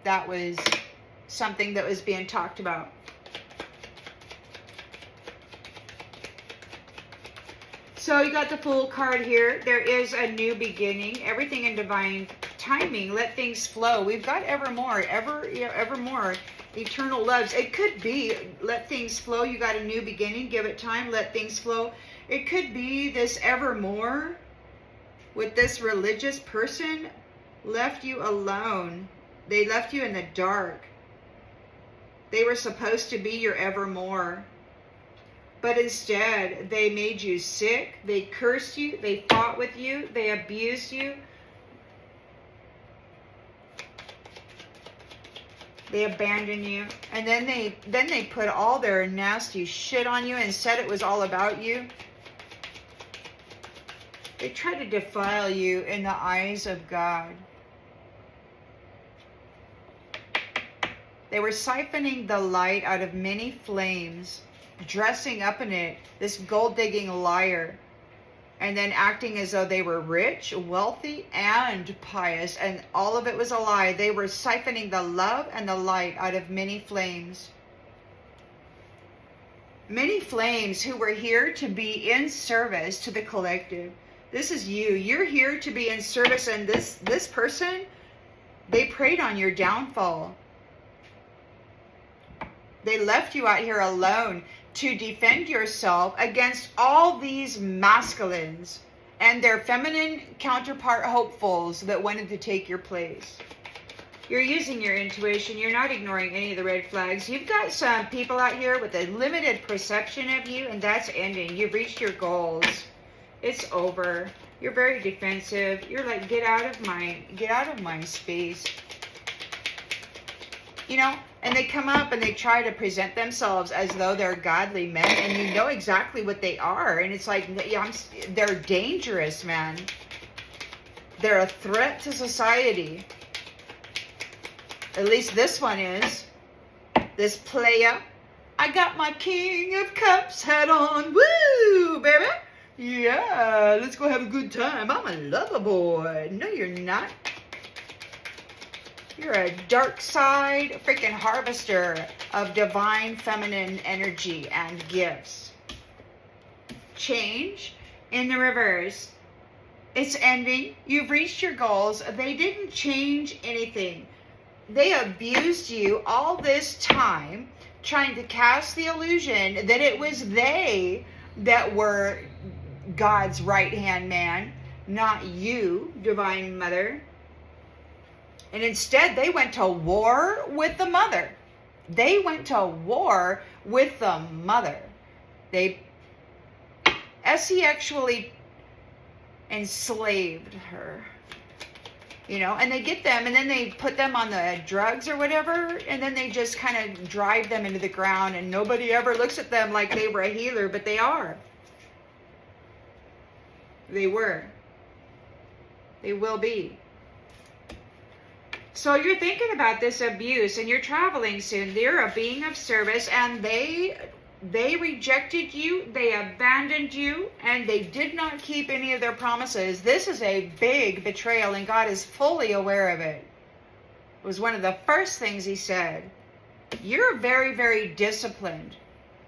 that was something that was being talked about. So you got the Fool card here. There is a new beginning. Everything in divine timing. Let things flow. We've got evermore. Evermore. Eternal loves. It could be let things flow. You got a new beginning. Give it time. Let things flow. It could be this evermore with this religious person left you alone. They left you in the dark. They were supposed to be your evermore. But instead, they made you sick. They cursed you. They fought with you. They abused you. They abandoned you. And then they put all their nasty shit on you and said it was all about you. They tried to defile you in the eyes of God. They were siphoning the light out of many flames, dressing up in it, this gold-digging liar, and then acting as though they were rich, wealthy, and pious, and all of it was a lie. They were siphoning the love and the light out of many flames. Many flames who were here to be in service to the collective. This is you. You're here to be in service, and this person, they preyed on your downfall. They left you out here alone to defend yourself against all these masculines and their feminine counterpart hopefuls that wanted to take your place. You're using your intuition. You're not ignoring any of the red flags. You've got some people out here with a limited perception of you, and that's ending. You've reached your goals. It's over. You're very defensive. You're like, get out of my space. And they come up and they try to present themselves as though they're godly men, and you know exactly what they are. And it's like, they're dangerous, man. They're a threat to society. At least this one is. This player. I got my King of Cups hat on. Woo, baby. Yeah, let's go have a good time. I'm a lover boy. No, you're not. You're a dark side freaking harvester of divine feminine energy and gifts. Change in the reverse. It's ending. You've reached your goals. They didn't change anything. They abused you all this time, trying to cast the illusion that it was they that were God's right-hand man, not you, Divine Mother. And instead, they went to war with the mother. They went to war with the mother. Essie actually enslaved her. And they get them, and then they put them on the drugs or whatever, and then they just kind of drive them into the ground, and nobody ever looks at them like they were a healer, but they are. They were. They will be. So you're thinking about this abuse, and you're traveling soon. They're a being of service, and they rejected you, they abandoned you, and they did not keep any of their promises. This is a big betrayal, and God is fully aware of it. It was one of the first things he said. You're very, very disciplined.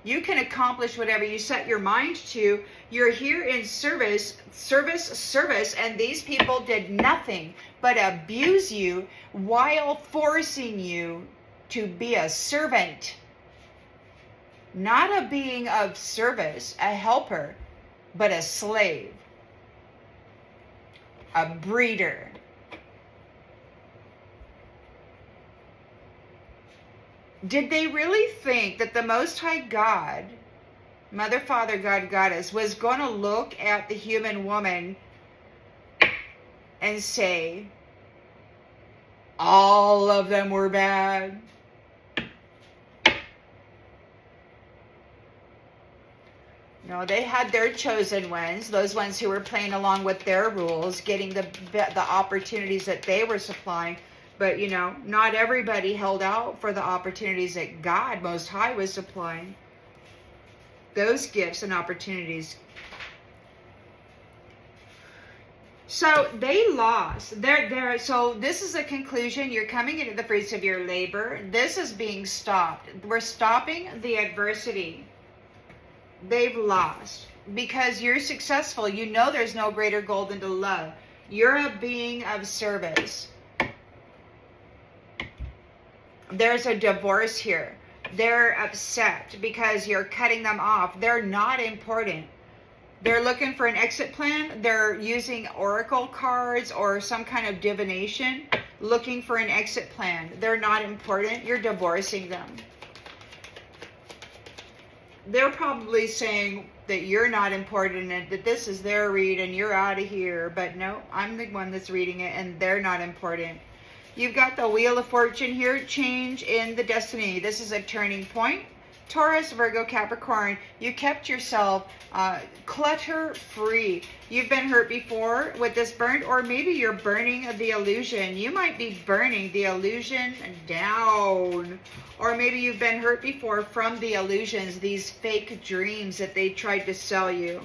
You can accomplish whatever you set your mind to. You're here in service, and these people did nothing but abuse you while forcing you to be a servant. Not a being of service, a helper, but a slave, a breeder. Did they really think that the Most High God, Mother, Father, God, Goddess, was going to look at the human woman and say, all of them were bad? No, they had their chosen ones, those ones who were playing along with their rules, getting the opportunities that they were supplying. But, you know, not everybody held out for the opportunities that God Most High was supplying. Those gifts and opportunities. So they lost. So this is a conclusion. You're coming into the fruits of your labor. This is being stopped. We're stopping the adversity. They've lost. Because you're successful. You know there's no greater goal than to love. You're a being of service. There's a divorce here. They're upset because you're cutting them off. They're not important. They're looking for an exit plan. They're using oracle cards or some kind of divination, looking for an exit plan. They're not important. You're divorcing them. They're probably saying that you're not important and that this is their read and you're out of here. But no, I'm the one that's reading it and they're not important. You've got the Wheel of Fortune here, change in the destiny. This is a turning point. Taurus, Virgo, Capricorn, you kept yourself clutter-free. You've been hurt before with this burnt, or maybe you're burning the illusion. You might be burning the illusion down. Or maybe you've been hurt before from the illusions, these fake dreams that they tried to sell you.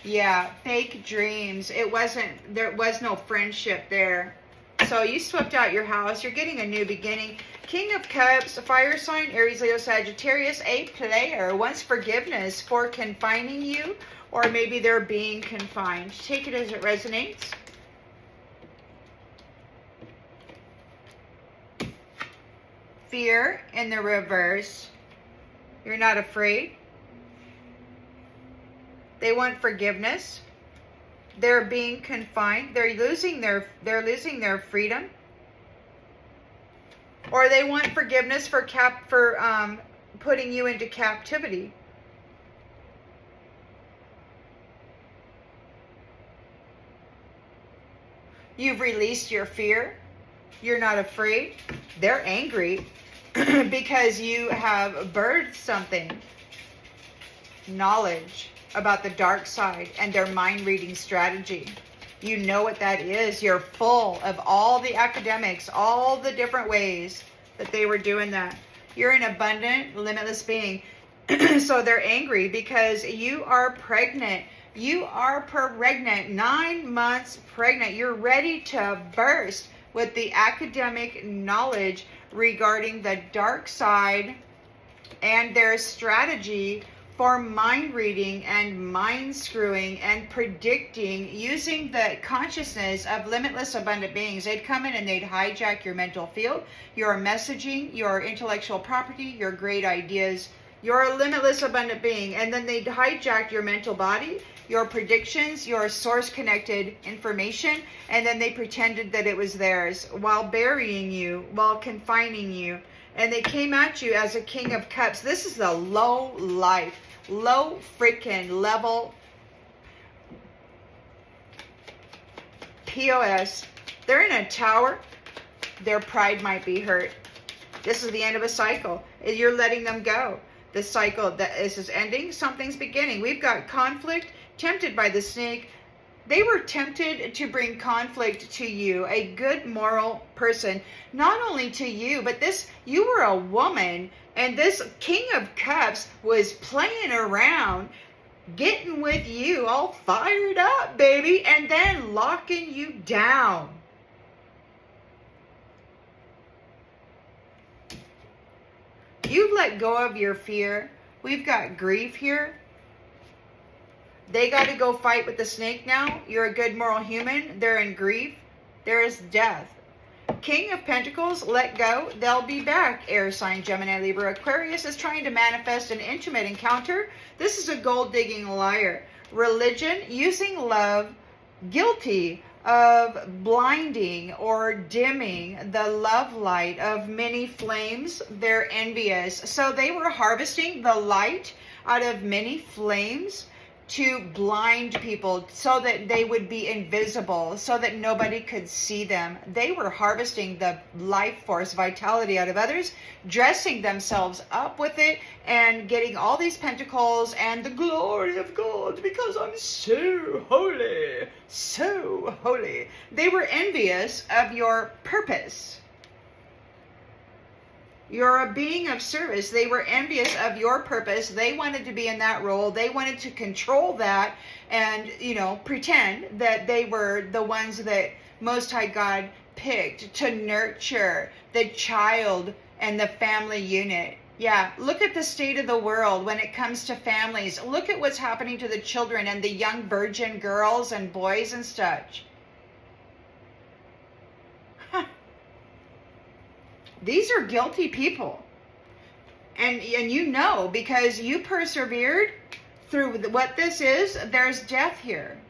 Yeah, fake dreams. There was no friendship there. So you swept out your house. You're getting a new beginning. King of Cups, fire sign, Aries, Leo, Sagittarius, a player wants forgiveness for confining you, or maybe they're being confined. Take it as it resonates. Fear in the reverse. You're not afraid. They want forgiveness. They're being confined. They're losing their freedom. Or they want forgiveness for putting you into captivity. You've released your fear. You're not afraid. They're angry because you have birthed something. Knowledge about the dark side and their mind reading strategy. You know what that is. You're full of all the academics, all the different ways that they were doing that. You're an abundant, limitless being. So they're angry because you are pregnant. You are pregnant, 9 months pregnant. You're ready to burst with the academic knowledge regarding the dark side and their strategy for mind reading and mind screwing and predicting using the consciousness of limitless abundant beings. They'd come in and they'd hijack your mental field, your messaging, your intellectual property, your great ideas. You're a limitless abundant being. And then they'd hijack your mental body, your predictions, your source connected information, and then they pretended that it was theirs while burying you, while confining you. And they came at you as a King of Cups. This is the low life, low freaking level POS. They're in a tower. Their pride might be hurt. This is the end of a cycle. You're letting them go. The cycle that is ending, something's beginning. We've got conflict, tempted by the snake. They were tempted to bring conflict to you, a good moral person, not only to you, but you were a woman, and this King of Cups was playing around, getting with you, all fired up, baby, and then locking you down. You've let go of your fear. We've got grief here. They got to go fight with the snake now. You're a good moral human. They're in grief. There is death. King of Pentacles, let go. They'll be back. Air sign, Gemini, Libra, Aquarius is trying to manifest an intimate encounter. This is a gold-digging liar. Religion, using love, guilty of blinding or dimming the love light of many flames. They're envious. So they were harvesting the light out of many flames to blind people so that they would be invisible, so that nobody could see them. They were harvesting the life force, vitality out of others, dressing themselves up with it, and getting all these pentacles and the glory of God because I'm so holy, so holy. They were envious of your purpose. You're a being of service. They were envious of your purpose. They wanted to be in that role. They wanted to control that and, you know, pretend that they were the ones that Most High God picked to nurture the child and the family unit. Yeah, look at the state of the world when it comes to families. Look at what's happening to the children and the young virgin girls and boys and such. These are guilty people. And you know, because you persevered through what this is, there's death here.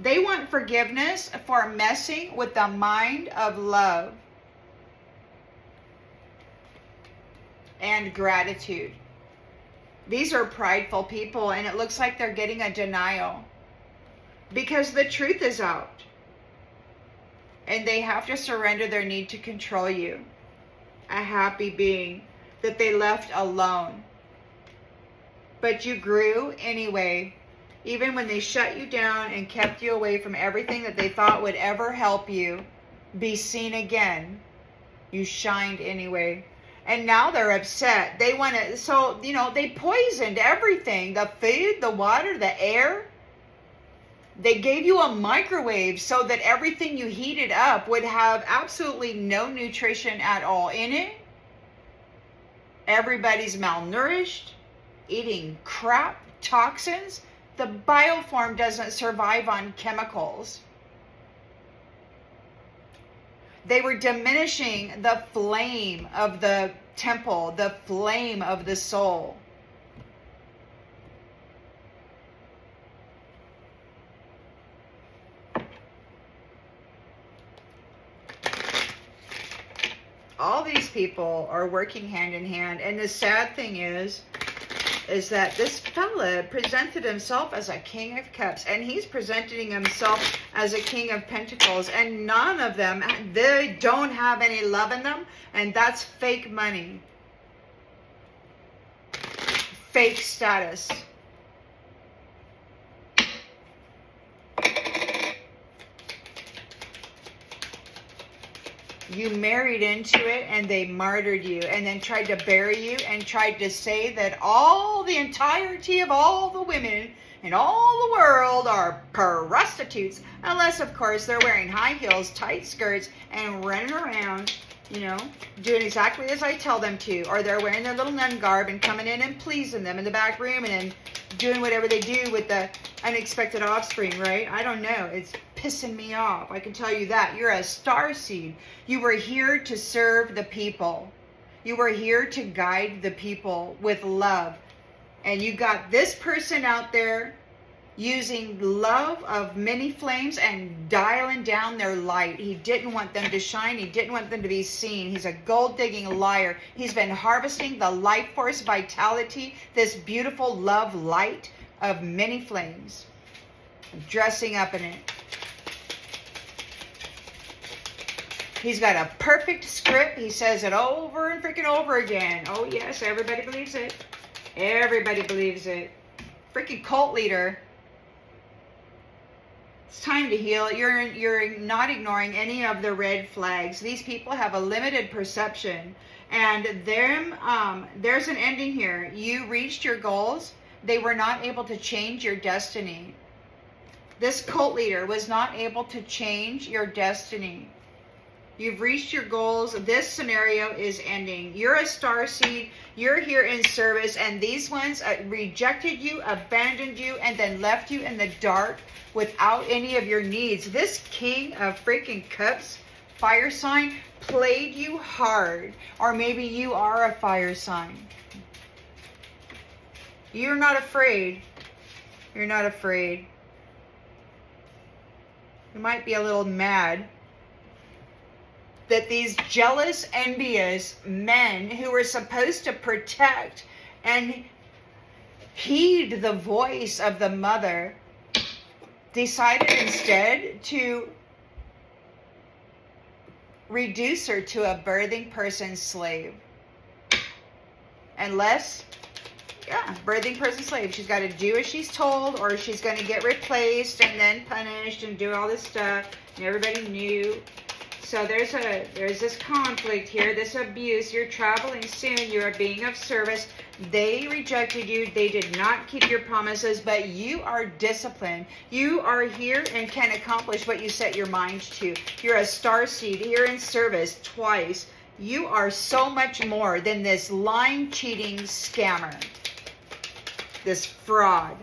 They want forgiveness for messing with the mind of love and gratitude. These are prideful people, and it looks like they're getting a denial because the truth is out. And they have to surrender their need to control you. A happy being that they left alone. But you grew anyway. Even when they shut you down and kept you away from everything that they thought would ever help you be seen again, you shined anyway. And now they're upset. They want to, so, you know, they poisoned everything. The food, the water, the air. They gave you a microwave so that everything you heated up would have absolutely no nutrition at all in it. Everybody's malnourished, eating crap, toxins. The bioform doesn't survive on chemicals. They were diminishing the flame of the temple, the flame of the soul. All these people are working hand in hand. And the sad thing is that this fella presented himself as a king of cups, and he's presenting himself as a king of pentacles, and none of them, they don't have any love in them, and that's fake money, fake status. You married into it, and they martyred you, and then tried to bury you, and tried to say that all the entirety of all the women in all the world are prostitutes, unless of course they're wearing high heels, tight skirts, and running around, you know, doing exactly as I tell them to, or they're wearing their little nun garb and coming in and pleasing them in the back room, and then doing whatever they do with the unexpected offspring, right? I don't know. It's pissing me off. I can tell you that. You're a starseed. You were here to serve the people. You were here to guide the people with love. And you got this person out there using love of many flames and dialing down their light. He didn't want them to shine. He didn't want them to be seen. He's a gold-digging liar. He's been harvesting the life force vitality, this beautiful love light of many flames, dressing up in it. He's got a perfect script. He says it over and freaking over again. Oh yes, everybody believes it. Everybody believes it. Freaking cult leader. It's time to heal. You're not ignoring any of the red flags. These people have a limited perception, and there's an ending here. You reached your goals. They were not able to change your destiny. This cult leader was not able to change your destiny. You've reached your goals. This scenario is ending. You're a starseed. You're here in service, and these ones rejected you, abandoned you, and then left you in the dark without any of your needs. This King of freaking Cups, fire sign, played you hard. Or maybe you are a fire sign. You're not afraid. You're not afraid. You might be a little mad that these jealous, envious men who were supposed to protect and heed the voice of the mother decided instead to reduce her to a birthing person slave. Unless, birthing person slave. She's got to do as she's told, or she's going to get replaced and then punished and do all this stuff. And everybody knew. So there's this conflict here, this abuse. You're traveling soon. You're a being of service. They rejected you. They did not keep your promises, but you are disciplined. You are here and can accomplish what you set your mind to. You're a starseed. You're in service twice. You are so much more than this lying, cheating scammer. This fraud.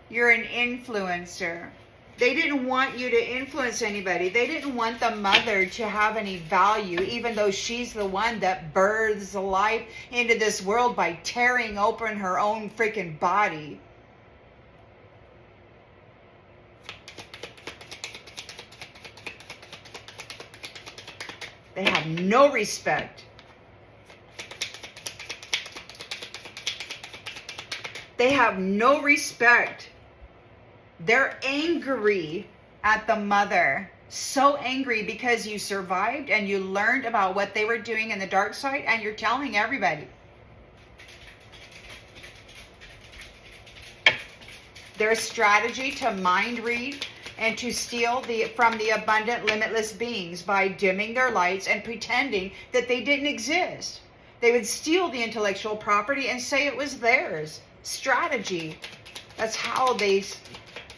You're an influencer. They didn't want you to influence anybody. They didn't want the mother to have any value, even though she's the one that births life into this world by tearing open her own freaking body. They have no respect. They have no respect. They're angry at the mother. So angry because you survived and you learned about what they were doing in the dark side, and you're telling everybody. Their strategy to mind read and to steal from the abundant, limitless beings by dimming their lights and pretending that they didn't exist. They would steal the intellectual property and say it was theirs. Strategy. That's how they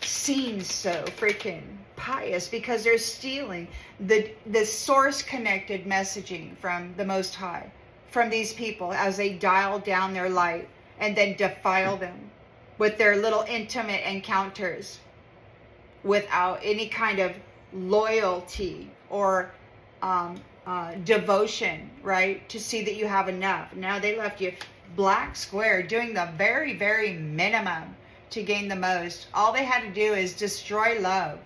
seem so freaking pious, because they're stealing the source connected messaging from the Most High, from these people as they dial down their light and then defile them with their little intimate encounters without any kind of loyalty or devotion, right? To see that you have enough. Now they left you black square, doing the very, very minimum to gain the most. All they had to do is destroy love.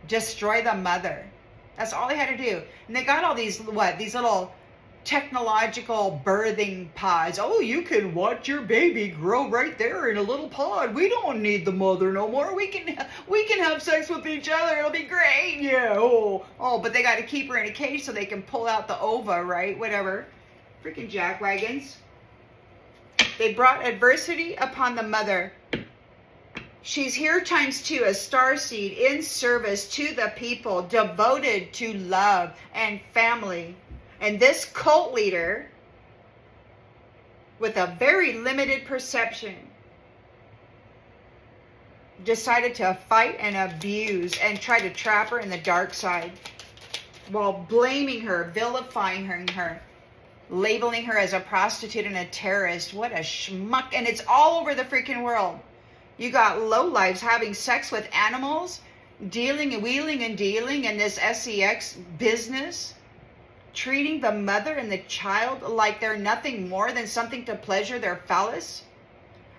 Destroy the mother. That's all they had to do. And they got all these, these little technological birthing pods. Oh, you can watch your baby grow right there in a little pod. We don't need the mother no more. We can have sex with each other. It'll be great. Yeah. Oh, but they got to keep her in a cage so they can pull out the ova, right? Whatever. Freaking jackwagons. They brought adversity upon the mother. She's here times 2, a starseed in service to the people, devoted to love and family. And this cult leader, with a very limited perception, decided to fight and abuse and try to trap her in the dark side while blaming her, vilifying her, labeling her as a prostitute and a terrorist. What a schmuck. And it's all over the freaking world. You got lowlifes having sex with animals, dealing and wheeling and dealing in this sex business, treating the mother and the child like they're nothing more than something to pleasure their phallus.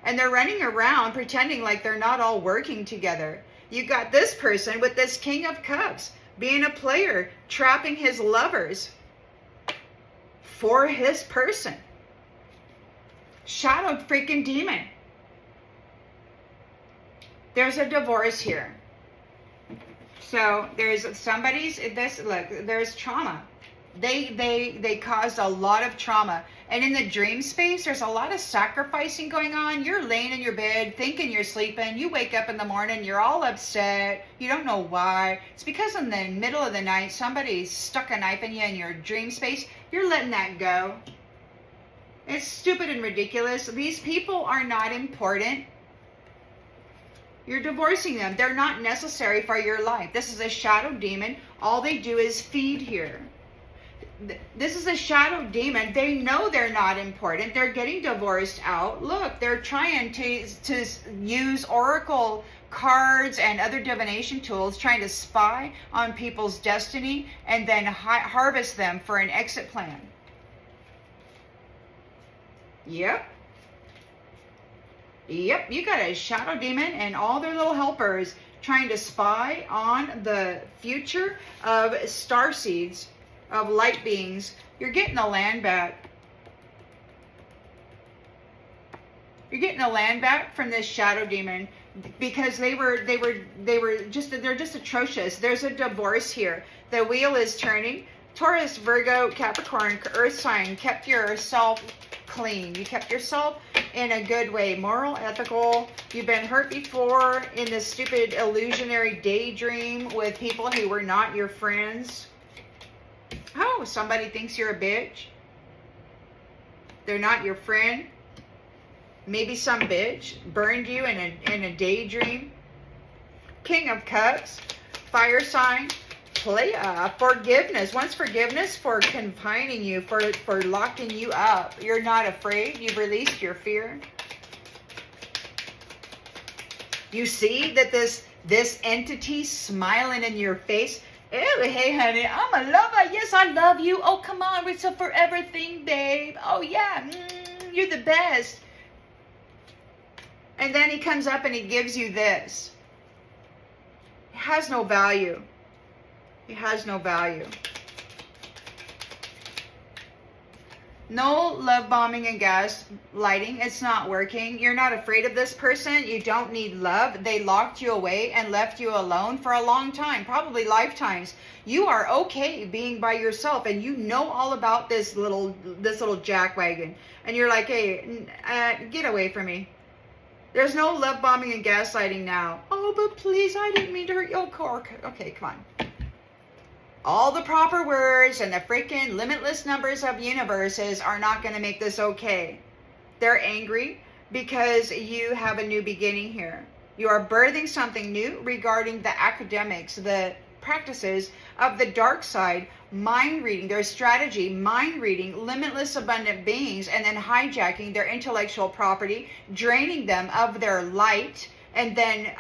And they're running around pretending like they're not all working together. You got this person with this King of Cups being a player, trapping his lovers for his person. Shadow freaking demon. There's a divorce here. So there's there's trauma. They caused a lot of trauma. And in the dream space, there's a lot of sacrificing going on. You're laying in your bed thinking you're sleeping. You wake up in the morning, you're all upset. You don't know why. It's because in the middle of the night, somebody stuck a knife in you in your dream space. You're letting that go. It's stupid and ridiculous. These people are not important. You're divorcing them. They're not necessary for your life. This is a shadow demon. All they do is feed here. This is a shadow demon. They know they're not important. They're getting divorced out. Look, they're trying to use oracle cards and other divination tools, trying to spy on people's destiny and then harvest them for an exit plan. Yep. Yep, you got a shadow demon and all their little helpers trying to spy on the future of starseeds, of light beings. You're getting the land back. You're getting the land back from this shadow demon because they're just atrocious. There's a divorce here. The wheel is turning. Taurus, Virgo, Capricorn, Earth sign, kept yourself clean. You kept yourself in a good way, moral, ethical. You've been hurt before in this stupid illusionary daydream with people who were not your friends. Oh, somebody thinks you're a bitch. They're not your friend. Maybe some bitch burned you in a daydream. King of Cups, fire sign. Forgiveness. Once forgiveness for confining you, for locking you up. You're not afraid. You've released your fear. You see that this entity smiling in your face. Oh, hey, honey, I'm a lover. Yes, I love you. Oh, come on. It's a forever thing, babe. Oh, yeah. You're the best. And then he comes up and he gives you this. It has no value. It has no value. No love bombing and gas lighting. It's not working. You're not afraid of this person. You don't need love. They locked you away and left you alone for a long time, probably lifetimes. You are okay being by yourself, and you know all about this little jackwagon. And you're like, hey, get away from me. There's no love bombing and gaslighting now. Oh, but please, I didn't mean to hurt you. Okay, come on. All the proper words and the freaking limitless numbers of universes are not going to make this okay. They're angry because you have a new beginning here. You are birthing something new regarding the academics, the practices of the dark side, mind reading, their strategy, mind reading, limitless abundant beings, and then hijacking their intellectual property, draining them of their light, and then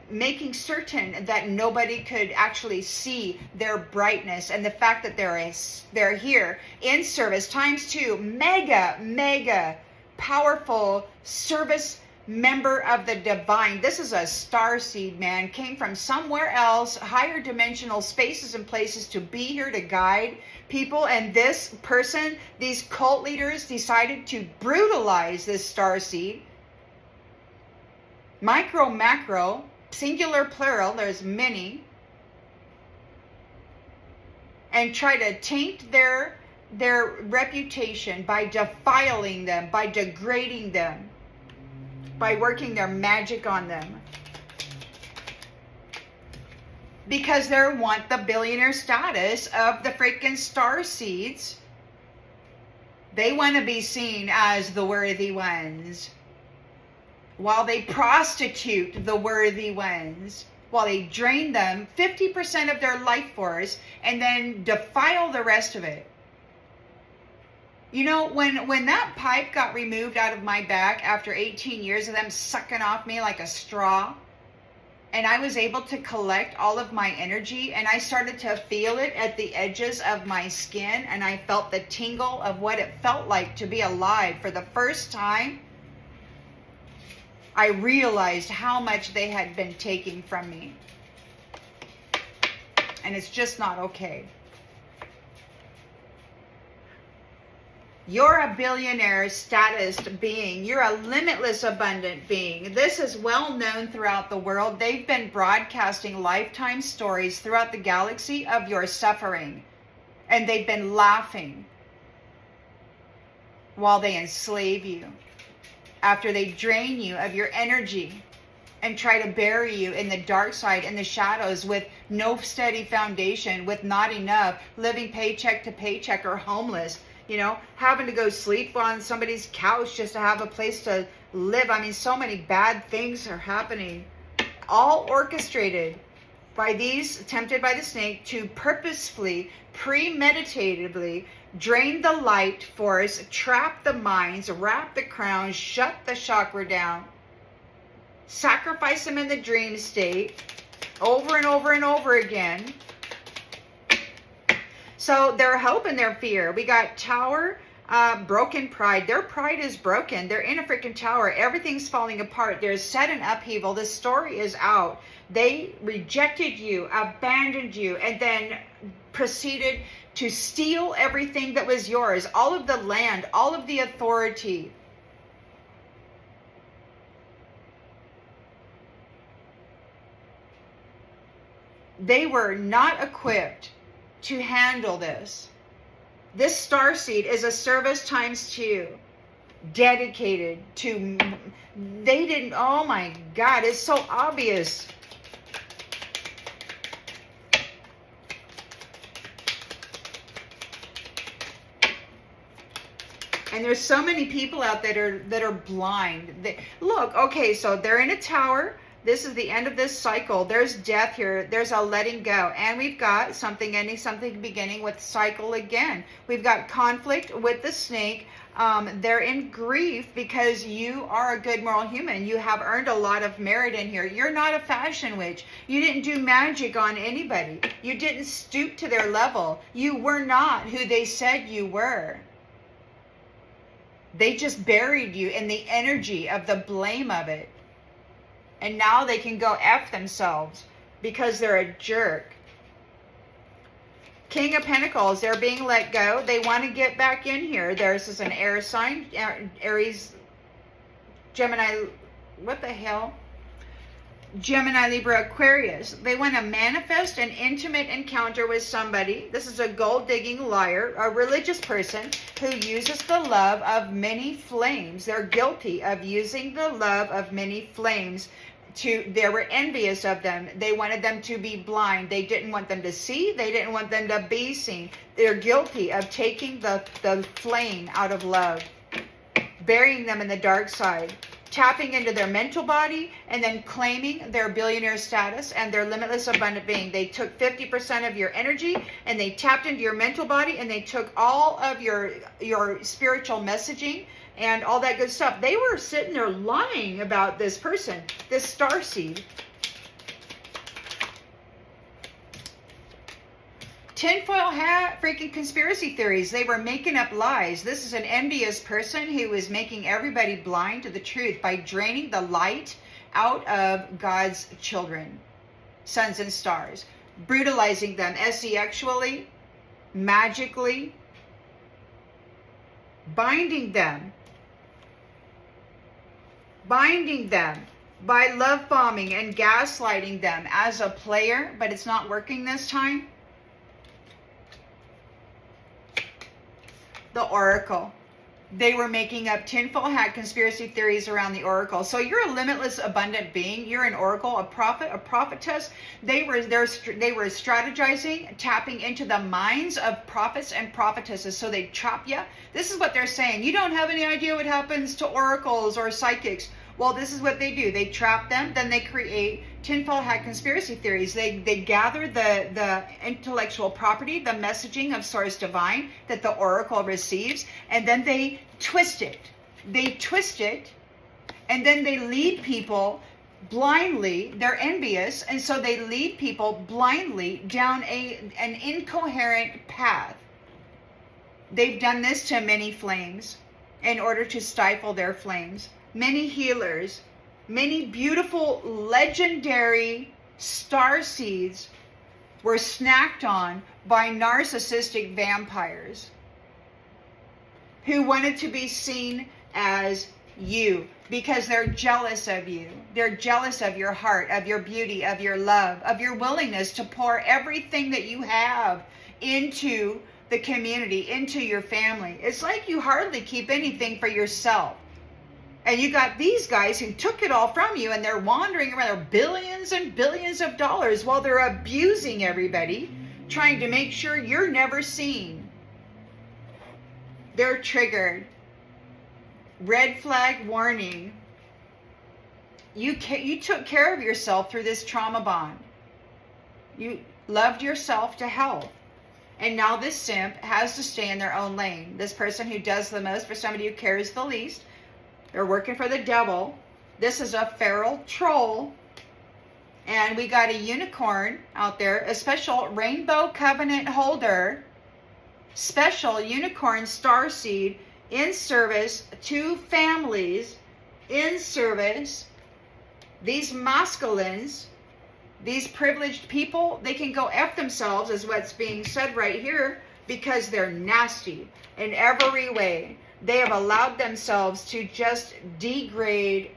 making certain that nobody could actually see their brightness and the fact that they're here in service times 2, mega powerful service member of the divine. This is a starseed, man. Came from somewhere else, higher dimensional spaces and places to be here to guide people. And this person, these cult leaders, decided to brutalize this starseed. Micro, macro, singular, plural, there's many. And try to taint their reputation by defiling them, by degrading them, by working their magic on them. Because they want the billionaire status of the freaking starseeds. They want to be seen as the worthy ones. While they prostitute the worthy ones, while they drain them 50% of their life force and then defile the rest of it. You know, when that pipe got removed out of my back after 18 years of them sucking off me like a straw, and I was able to collect all of my energy, and I started to feel it at the edges of my skin, and I felt the tingle of what it felt like to be alive for the first time, I realized how much they had been taking from me. And it's just not okay. You're a billionaire status being. You're a limitless abundant being. This is well known throughout the world. They've been broadcasting lifetime stories throughout the galaxy of your suffering. And they've been laughing while they enslave you. After they drain you of your energy and try to bury you in the dark side, in the shadows, with no steady foundation, with not enough, living paycheck to paycheck or homeless, you know, having to go sleep on somebody's couch just to have a place to live. I mean, so many bad things are happening. all orchestrated by these, tempted by the snake, to purposefully, premeditatively drain the light force, trap the minds, wrap the crown, shut the chakra down, sacrifice them in the dream state over and over and over again. So their hope and their fear. We got Tower, broken pride. Their pride is broken. They're in a freaking tower. Everything's falling apart. There's sudden upheaval. The story is out. They rejected you, abandoned you, and then proceeded to steal everything that was yours. All of the land, all of the authority. They were not equipped to handle this. This starseed is a service times 2, dedicated to, they didn't, oh my God, it's so obvious. And there's so many people out there that are blind. Look, okay, so they're in a tower. This is the end of this cycle. There's death here. There's a letting go. And we've got something ending, something beginning with cycle again. We've got conflict with the snake. They're in grief because you are a good moral human. You have earned a lot of merit in here. You're not a fashion witch. You didn't do magic on anybody. You didn't stoop to their level. You were not who they said you were. They just buried you in the energy of the blame of it. And now they can go F themselves because they're a jerk. King of Pentacles, they're being let go. They want to get back in here. Theirs is an air sign. Aries, Gemini, what the hell? Gemini, Libra, Aquarius. They want to manifest an intimate encounter with somebody. This is a gold-digging liar, a religious person who uses the love of many flames. They're guilty of using the love of many flames. They were envious of them. They wanted them to be blind. They didn't want them to see. They didn't want them to be seen. They're guilty of taking the flame out of love, burying them in the dark side, tapping into their mental body, and then claiming their billionaire status and their limitless abundant being. They took 50% of your energy and they tapped into your mental body, and they took all of your spiritual messaging and all that good stuff. They were sitting there lying about this person, this starseed. Tinfoil hat, freaking conspiracy theories. They were making up lies. This is an envious person who is making everybody blind to the truth by draining the light out of God's children, sons and stars, brutalizing them sexually, magically, binding them by love bombing and gaslighting them as a player, but it's not working this time. The Oracle. They were making up tinfoil hat conspiracy theories around the Oracle. So you're a limitless abundant being. You're an Oracle, a prophet, a prophetess. They were strategizing, tapping into the minds of prophets and prophetesses. So they trap you. This is what they're saying. You don't have any idea what happens to oracles or psychics. Well, this is what they do. They trap them, then they create tinfoil hat conspiracy theories. They gather the intellectual property, the messaging of Source Divine that the Oracle receives, and then they twist it. They twist it, and then they lead people blindly. They're envious, and so they lead people blindly down an incoherent path. They've done this to many flames in order to stifle their flames. Many healers, many beautiful, legendary starseeds were snacked on by narcissistic vampires who wanted to be seen as you because they're jealous of you. They're jealous of your heart, of your beauty, of your love, of your willingness to pour everything that you have into the community, into your family. It's like you hardly keep anything for yourself. And you got these guys who took it all from you, and they're wandering around. They're billions and billions of dollars while they're abusing everybody, trying to make sure you're never seen. They're triggered. Red flag warning. You took care of yourself through this trauma bond. You loved yourself to health. And now this simp has to stay in their own lane. This person who does the most for somebody who cares the least. They're working for the devil. This is a feral troll. And we got a unicorn out there, a special rainbow covenant holder, special unicorn starseed in service to families, in service. These masculines, these privileged people, they can go F themselves, is what's being said right here, because they're nasty in every way. They have allowed themselves to just degrade,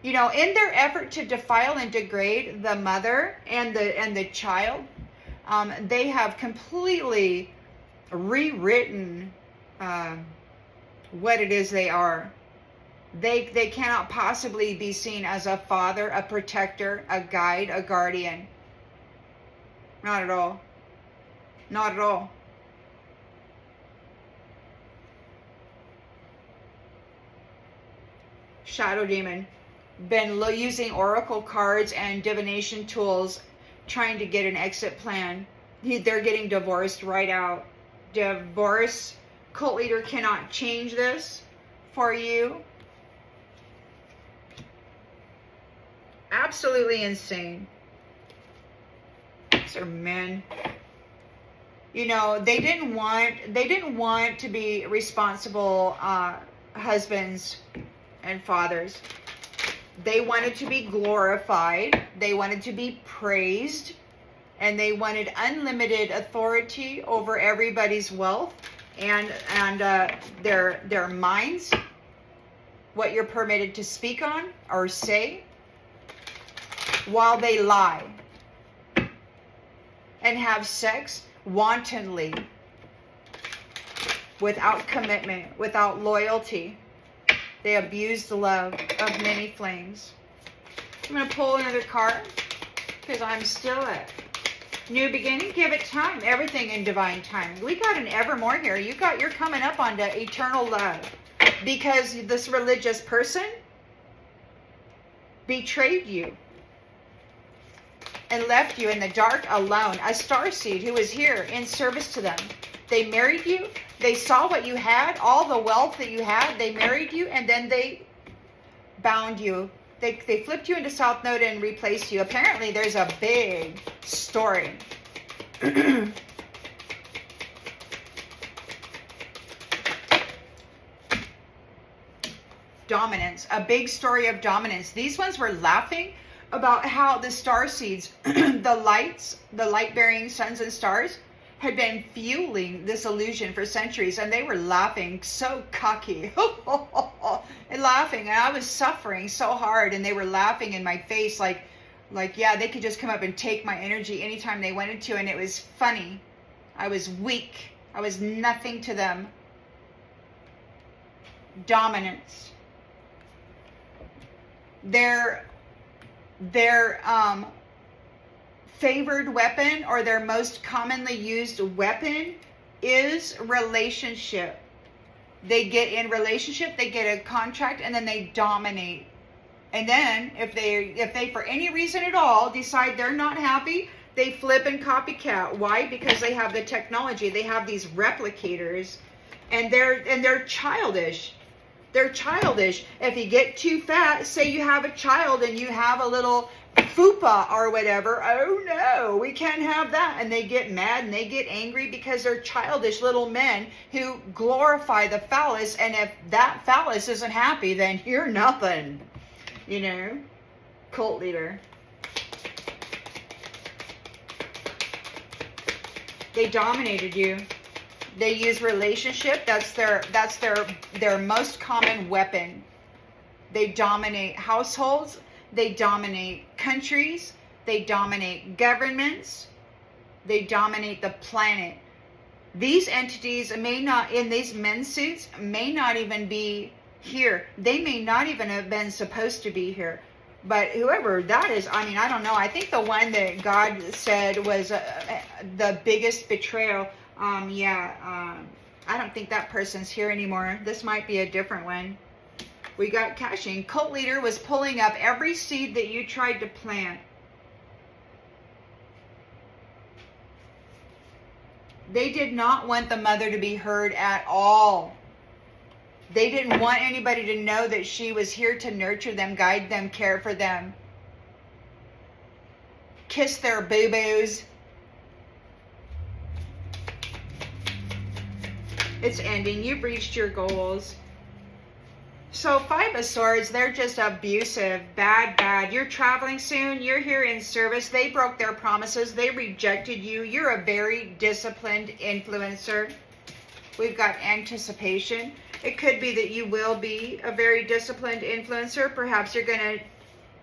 you know, in their effort to defile and degrade the mother and the child. They have completely rewritten what it is they are. They cannot possibly be seen as a father, a protector, a guide, a guardian. Not at all. Not at all. Shadow demon. Been using oracle cards and divination tools trying to get an exit plan. They're getting divorced right out. Divorce. Cult leader cannot change this for you. Absolutely insane. These are men. You know, they didn't want to be responsible husbands and fathers. They wanted to be glorified. They wanted to be praised. And they wanted unlimited authority over everybody's wealth and their minds. What you're permitted to speak on or say, while they lie and have sex wantonly, without commitment, without loyalty. They abuse the love of many flames. I'm going to pull another card because I'm still at new beginning. Give it time. Everything in divine timing. We got an evermore here. You're coming up onto eternal love because this religious person betrayed you and left you in the dark alone. A starseed who was here in service to them. They married you. They saw what you had, all the wealth that you had. They married you, and then they bound you. They flipped you into South Node and replaced you. Apparently, there's a big story. Dominance. A big story of dominance. These ones were laughing about how the starseeds, the light-bearing suns and stars, had been fueling this illusion for centuries, and they were laughing so cocky and laughing, and I was suffering so hard, and they were laughing in my face like yeah, they could just come up and take my energy anytime they wanted to, and it was funny. I was weak. I was nothing to them. Dominance. Their favored weapon, or their most commonly used weapon, is relationship. They get in relationship, they get a contract, and then they dominate. And then if they for any reason at all decide they're not happy, they flip and copycat. Why? Because they have the technology. They have these replicators, and they're childish. They're childish. If you get too fat, say you have a child and you have a little fupa or whatever, oh no, we can't have that. And they get mad and they get angry because they're childish little men who glorify the phallus. And if that phallus isn't happy, then you're nothing. You know? Cult leader. They dominated you. They use relationship. That's their most common weapon. They dominate households. They dominate countries. They dominate governments. They dominate the planet. These entities may not, in these men's suits, may not even be here. They may not even have been supposed to be here. But whoever that is, I mean, I don't know. I think the one that God said was the biggest betrayal. I don't think that person's here anymore. This might be a different one. We got caching. Cult leader was pulling up every seed that you tried to plant. They did not want the mother to be heard at all. They didn't want anybody to know that she was here to nurture them, guide them, care for them. Kiss their boo-boos. It's ending. You've reached your goals. So 5 of Swords, they're just abusive, bad. You're traveling soon. You're here in service. They broke their promises. They rejected you. You're a very disciplined influencer. We've got anticipation. It could be that you will be a very disciplined influencer. Perhaps you're going to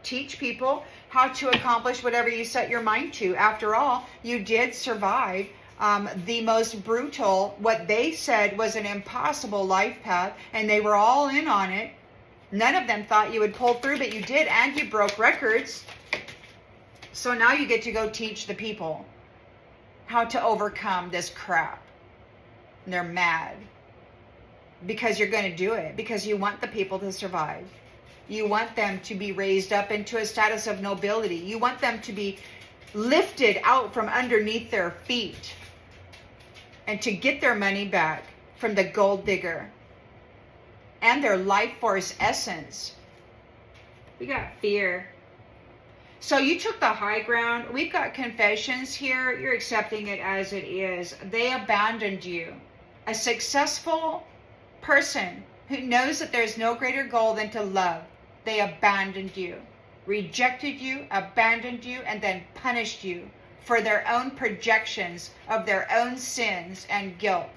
teach people how to accomplish whatever you set your mind to. After all, you did survive the most brutal, what they said was an impossible life path, and they were all in on it. None of them thought you would pull through, but you did, and you broke records. So now you get to go teach the people how to overcome this crap. And they're mad because you're going to do it, because you want the people to survive. You want them to be raised up into a status of nobility. You want them to be lifted out from underneath their feet and to get their money back from the gold digger and their life force essence. We got fear. So you took the high ground. We've got confessions here. You're accepting it as it is. They abandoned you. A successful person who knows that there's no greater goal than to love. They abandoned you, rejected you, abandoned you, and then punished you for their own projections of their own sins and guilt.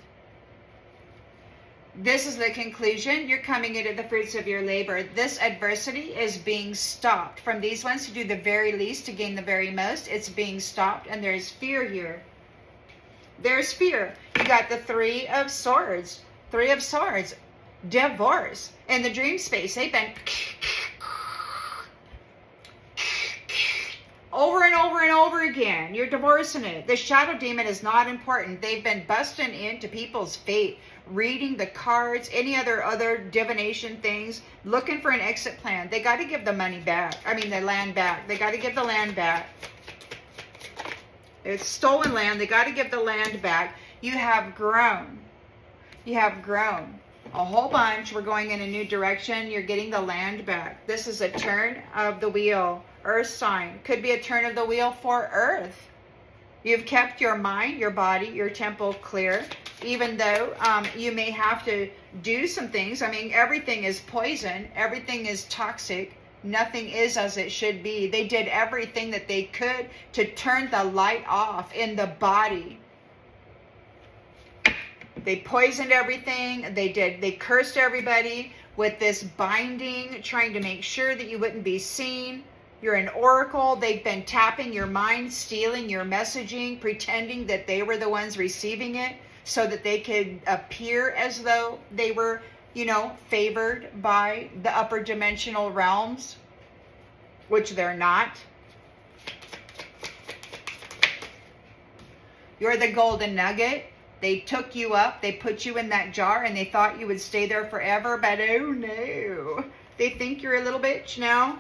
This is the conclusion. You're coming into the fruits of your labor. This adversity is being stopped. From these ones to do the very least to gain the very most, it's being stopped, and there's fear here. There's fear. You got the 3 of Swords. 3 of Swords. Divorce. In the dream space, they've been over and over and over again. You're divorcing it. The shadow demon is not important. They've been busting into people's fate, reading the cards, any other divination things, looking for an exit plan. They got to give the money back. I mean, the land back. They got to give the land back. It's stolen land. They got to give the land back. You have grown. You have grown a whole bunch. We're going in a new direction. You're getting the land back. This is a turn of the wheel. Earth sign. Could be a turn of the wheel for Earth. You've kept your mind, your body, your temple clear, even though you may have to do some things. I mean, everything is poison. Everything is toxic. Nothing is as it should be. They did everything that they could to turn the light off in the body. They poisoned everything. They cursed everybody with this binding, trying to make sure that you wouldn't be seen. You're an oracle. They've been tapping your mind, stealing your messaging, pretending that they were the ones receiving it so that they could appear as though they were, favored by the upper dimensional realms, which they're not. You're the golden nugget. They took you up, they put you in that jar, and they thought you would stay there forever, but oh no. They think you're a little bitch now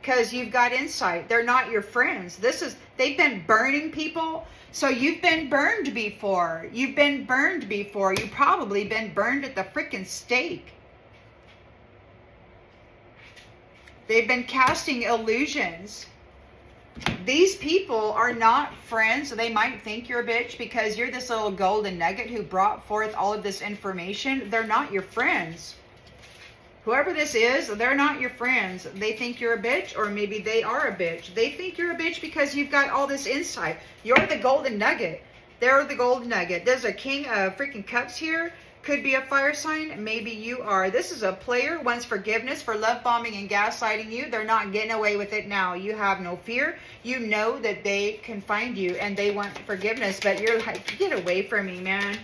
because you've got insight. They're not your friends. They've been burning people. So you've been burned before. You've been burned before. You've probably been burned at the frickin' stake. They've been casting illusions. These people are not friends. They might think you're a bitch because you're this little golden nugget who brought forth all of this information. They're not your friends. Whoever this is, they're not your friends. They think you're a bitch, or maybe they are a bitch. They think you're a bitch because you've got all this insight. You're the golden nugget. They're the golden nugget. There's a king of freaking cups here. Could be a fire sign. Maybe you are. This is a player, wants forgiveness for love bombing and gaslighting you. They're not getting away with it now. You have no fear. You know that they can find you and they want forgiveness, but you're like, get away from me, man.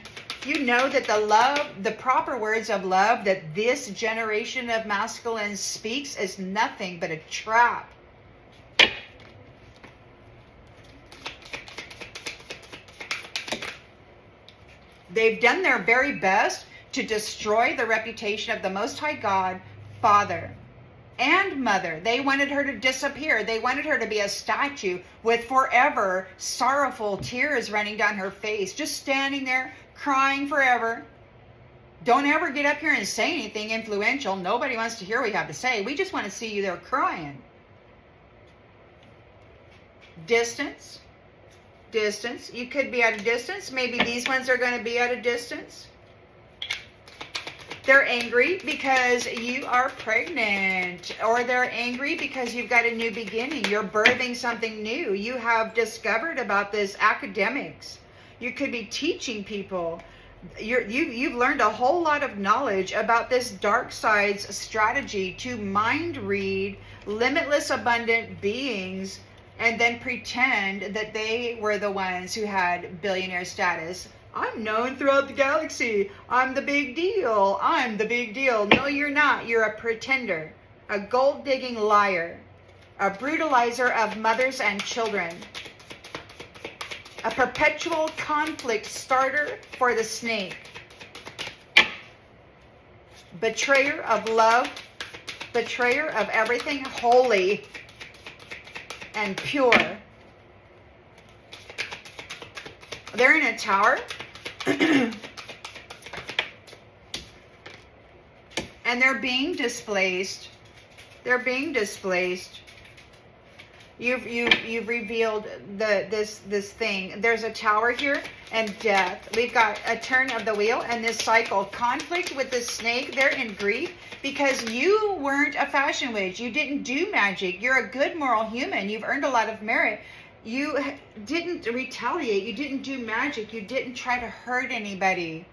You know that the proper words of love that this generation of masculine speaks is nothing but a trap. They've done their very best to destroy the reputation of the Most High God father and mother. They wanted her to disappear. They wanted her to be a statue with forever sorrowful tears running down her face, just standing there crying forever. Don't ever get up here and say anything influential. Nobody wants to hear what you have to say. We just want to see you there crying. Distance. Distance. You could be at a distance. Maybe these ones are going to be at a distance. They're angry because you are pregnant, or they're angry because you've got a new beginning. You're birthing something new. You have discovered about this academics. You could be teaching people. You've learned a whole lot of knowledge about this dark side's strategy to mind read limitless abundant beings and then pretend that they were the ones who had billionaire status. I'm known throughout the galaxy. I'm the big deal. I'm the big deal. No, you're not. You're a pretender, a gold-digging liar, a brutalizer of mothers and children, a perpetual conflict starter for the snake, betrayer of love, betrayer of everything holy and pure. They're in a tower. And they're being displaced. They're being displaced. You've revealed this thing. There's a tower here and death. We've got a turn of the wheel and this cycle. Conflict with the snake. They're in grief because you weren't a fashion witch. You didn't do magic. You're a good moral human. You've earned a lot of merit. You didn't retaliate. You didn't do magic. You didn't try to hurt anybody.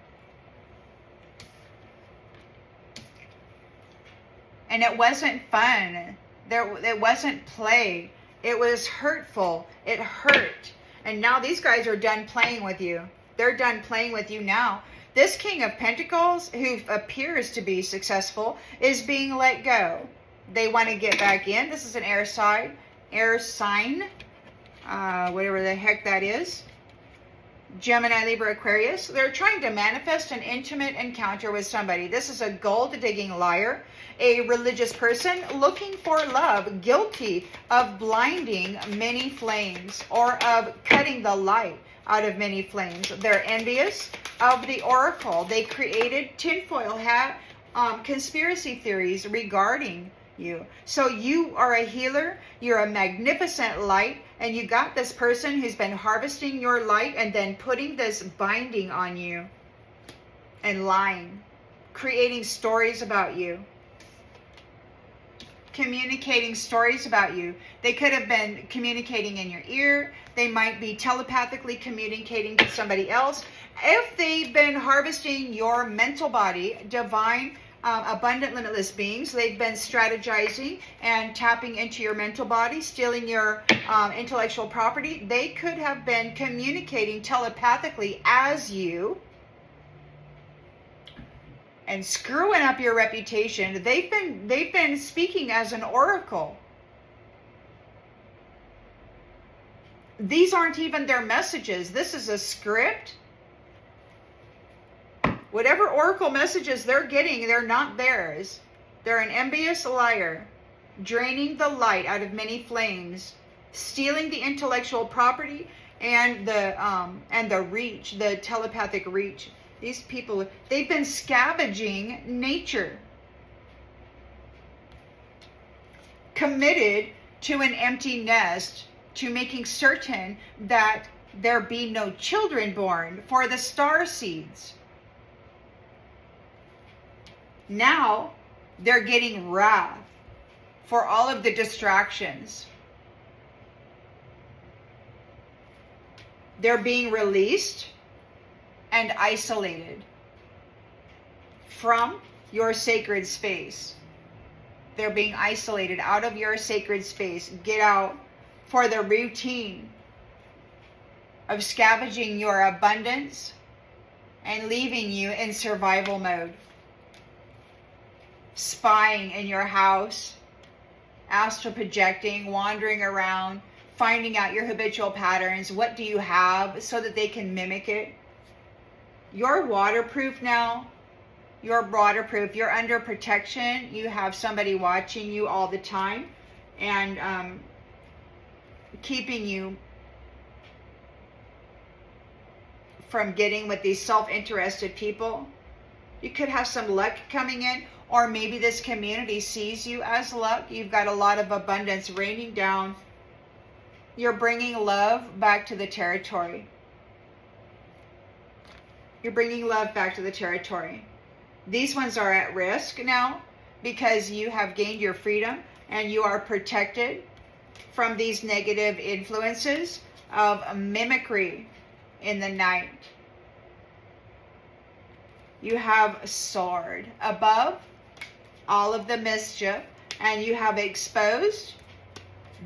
And it wasn't fun. It wasn't play. It was hurtful. It hurt. And now these guys are done playing with you. They're done playing with you now. This King of Pentacles, who appears to be successful, is being let go. They want to get back in. This is an air sign. Whatever the heck that is. Gemini, Libra, Aquarius. They're trying to manifest an intimate encounter with somebody. This is a gold-digging liar, a religious person looking for love, guilty of blinding many flames or of cutting the light out of many flames. They're envious of the oracle. They created tinfoil hat conspiracy theories regarding you. So you are a healer. You're a magnificent light. And you got this person who's been harvesting your light and then putting this binding on you and lying, creating stories about you, communicating stories about you. They could have been communicating in your ear. They might be telepathically communicating to somebody else. If they've been harvesting your mental body, divine, abundant, limitless beings, they've been strategizing and tapping into your mental body, stealing your intellectual property. They could have been communicating telepathically as you and screwing up your reputation. They've been speaking as an oracle. These aren't even their messages. This is a script. Whatever oracle messages they're getting, they're not theirs. They're an envious liar, draining the light out of many flames, stealing the intellectual property and the reach, the telepathic reach. These people, they've been scavenging nature, committed to an empty nest, to making certain that there be no children born for the starseeds. Now they're getting wrath for all of the distractions. They're being released and isolated from your sacred space. They're being isolated out of your sacred space. Get out for the routine of scavenging your abundance and leaving you in survival mode. Spying in your house, astral projecting, wandering around, finding out your habitual patterns. What do you have so that they can mimic it? You're waterproof now. You're waterproof. You're under protection. You have somebody watching you all the time and keeping you from getting with these self-interested people. You could have some luck coming in, or maybe this community sees you as luck. You've got a lot of abundance raining down. You're bringing love back to the territory. You're bringing love back to the territory. These ones are at risk now because you have gained your freedom and you are protected from these negative influences of mimicry in the night. You have soared above all of the mischief, and you have exposed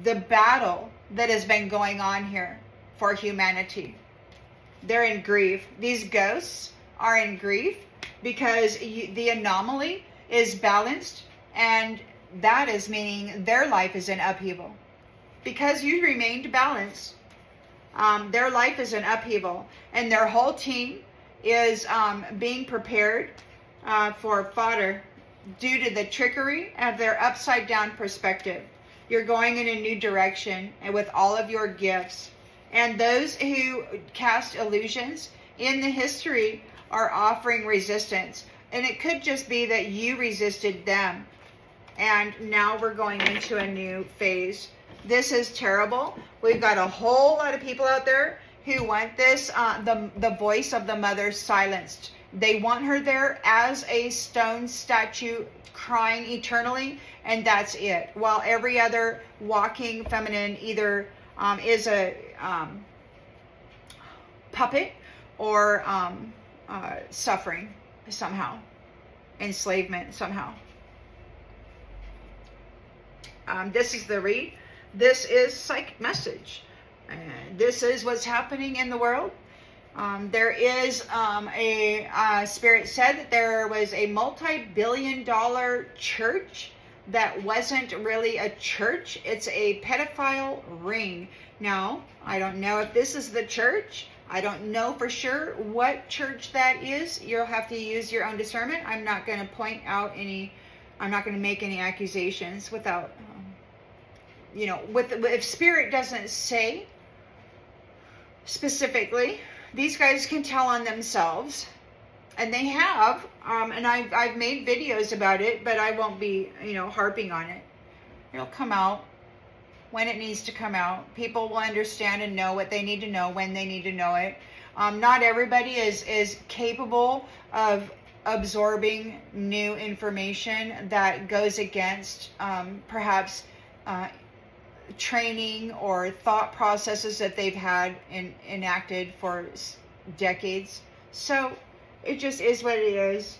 the battle that has been going on here for humanity. They're in grief. These ghosts are in grief because the anomaly is balanced, and that is meaning their life is in upheaval. Because you remained balanced, their life is in upheaval, and their whole team is being prepared for fodder due to the trickery of their upside down perspective. You're going in a new direction and with all of your gifts. And those who cast illusions in the history are offering resistance. And it could just be that you resisted them. And now we're going into a new phase. This is terrible. We've got a whole lot of people out there who want this, the voice of the mother silenced. They want her there as a stone statue crying eternally, and that's it. While every other walking feminine either is a puppet or suffering somehow, enslavement somehow. This is the read. This is psychic message. This is what's happening in the world. There is a spirit said that there was a multi-billion-dollar church that wasn't really a church. It's a pedophile ring. Now, I don't know if this is the church. I don't know for sure what church that is. You'll have to use your own discernment. I'm not going to point out any, I'm not going to make any accusations without, if spirit doesn't say specifically, these guys can tell on themselves, and they have, and I've made videos about it, but I won't be, harping on it. It'll come out when it needs to come out. People will understand and know what they need to know when they need to know it. Not everybody is capable of absorbing new information that goes against perhaps training or thought processes that they've had enacted for decades. So it just is what it is.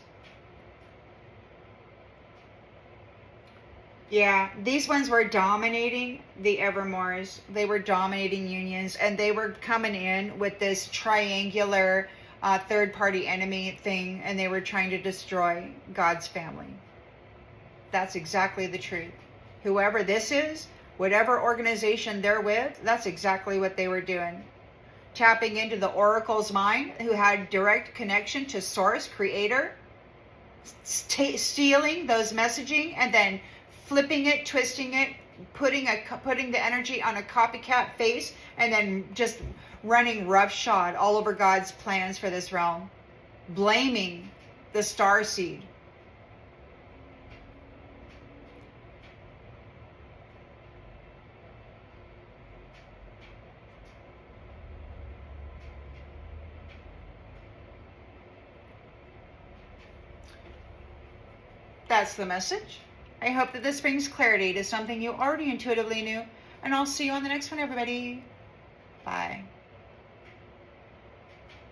Yeah, these ones were dominating the Evermores. They were dominating unions, and they were coming in with this triangular third-party enemy thing, and they were trying to destroy God's family. That's exactly the truth. Whoever this is, whatever organization they're with, that's exactly what they were doing. Tapping into the Oracle's mind, who had direct connection to Source, Creator, stealing those messaging and then flipping it, twisting it, putting the energy on a copycat face, and then just running roughshod all over God's plans for this realm. Blaming the Starseed. That's the message. I hope that this brings clarity to something you already intuitively knew. And I'll see you on the next one, everybody.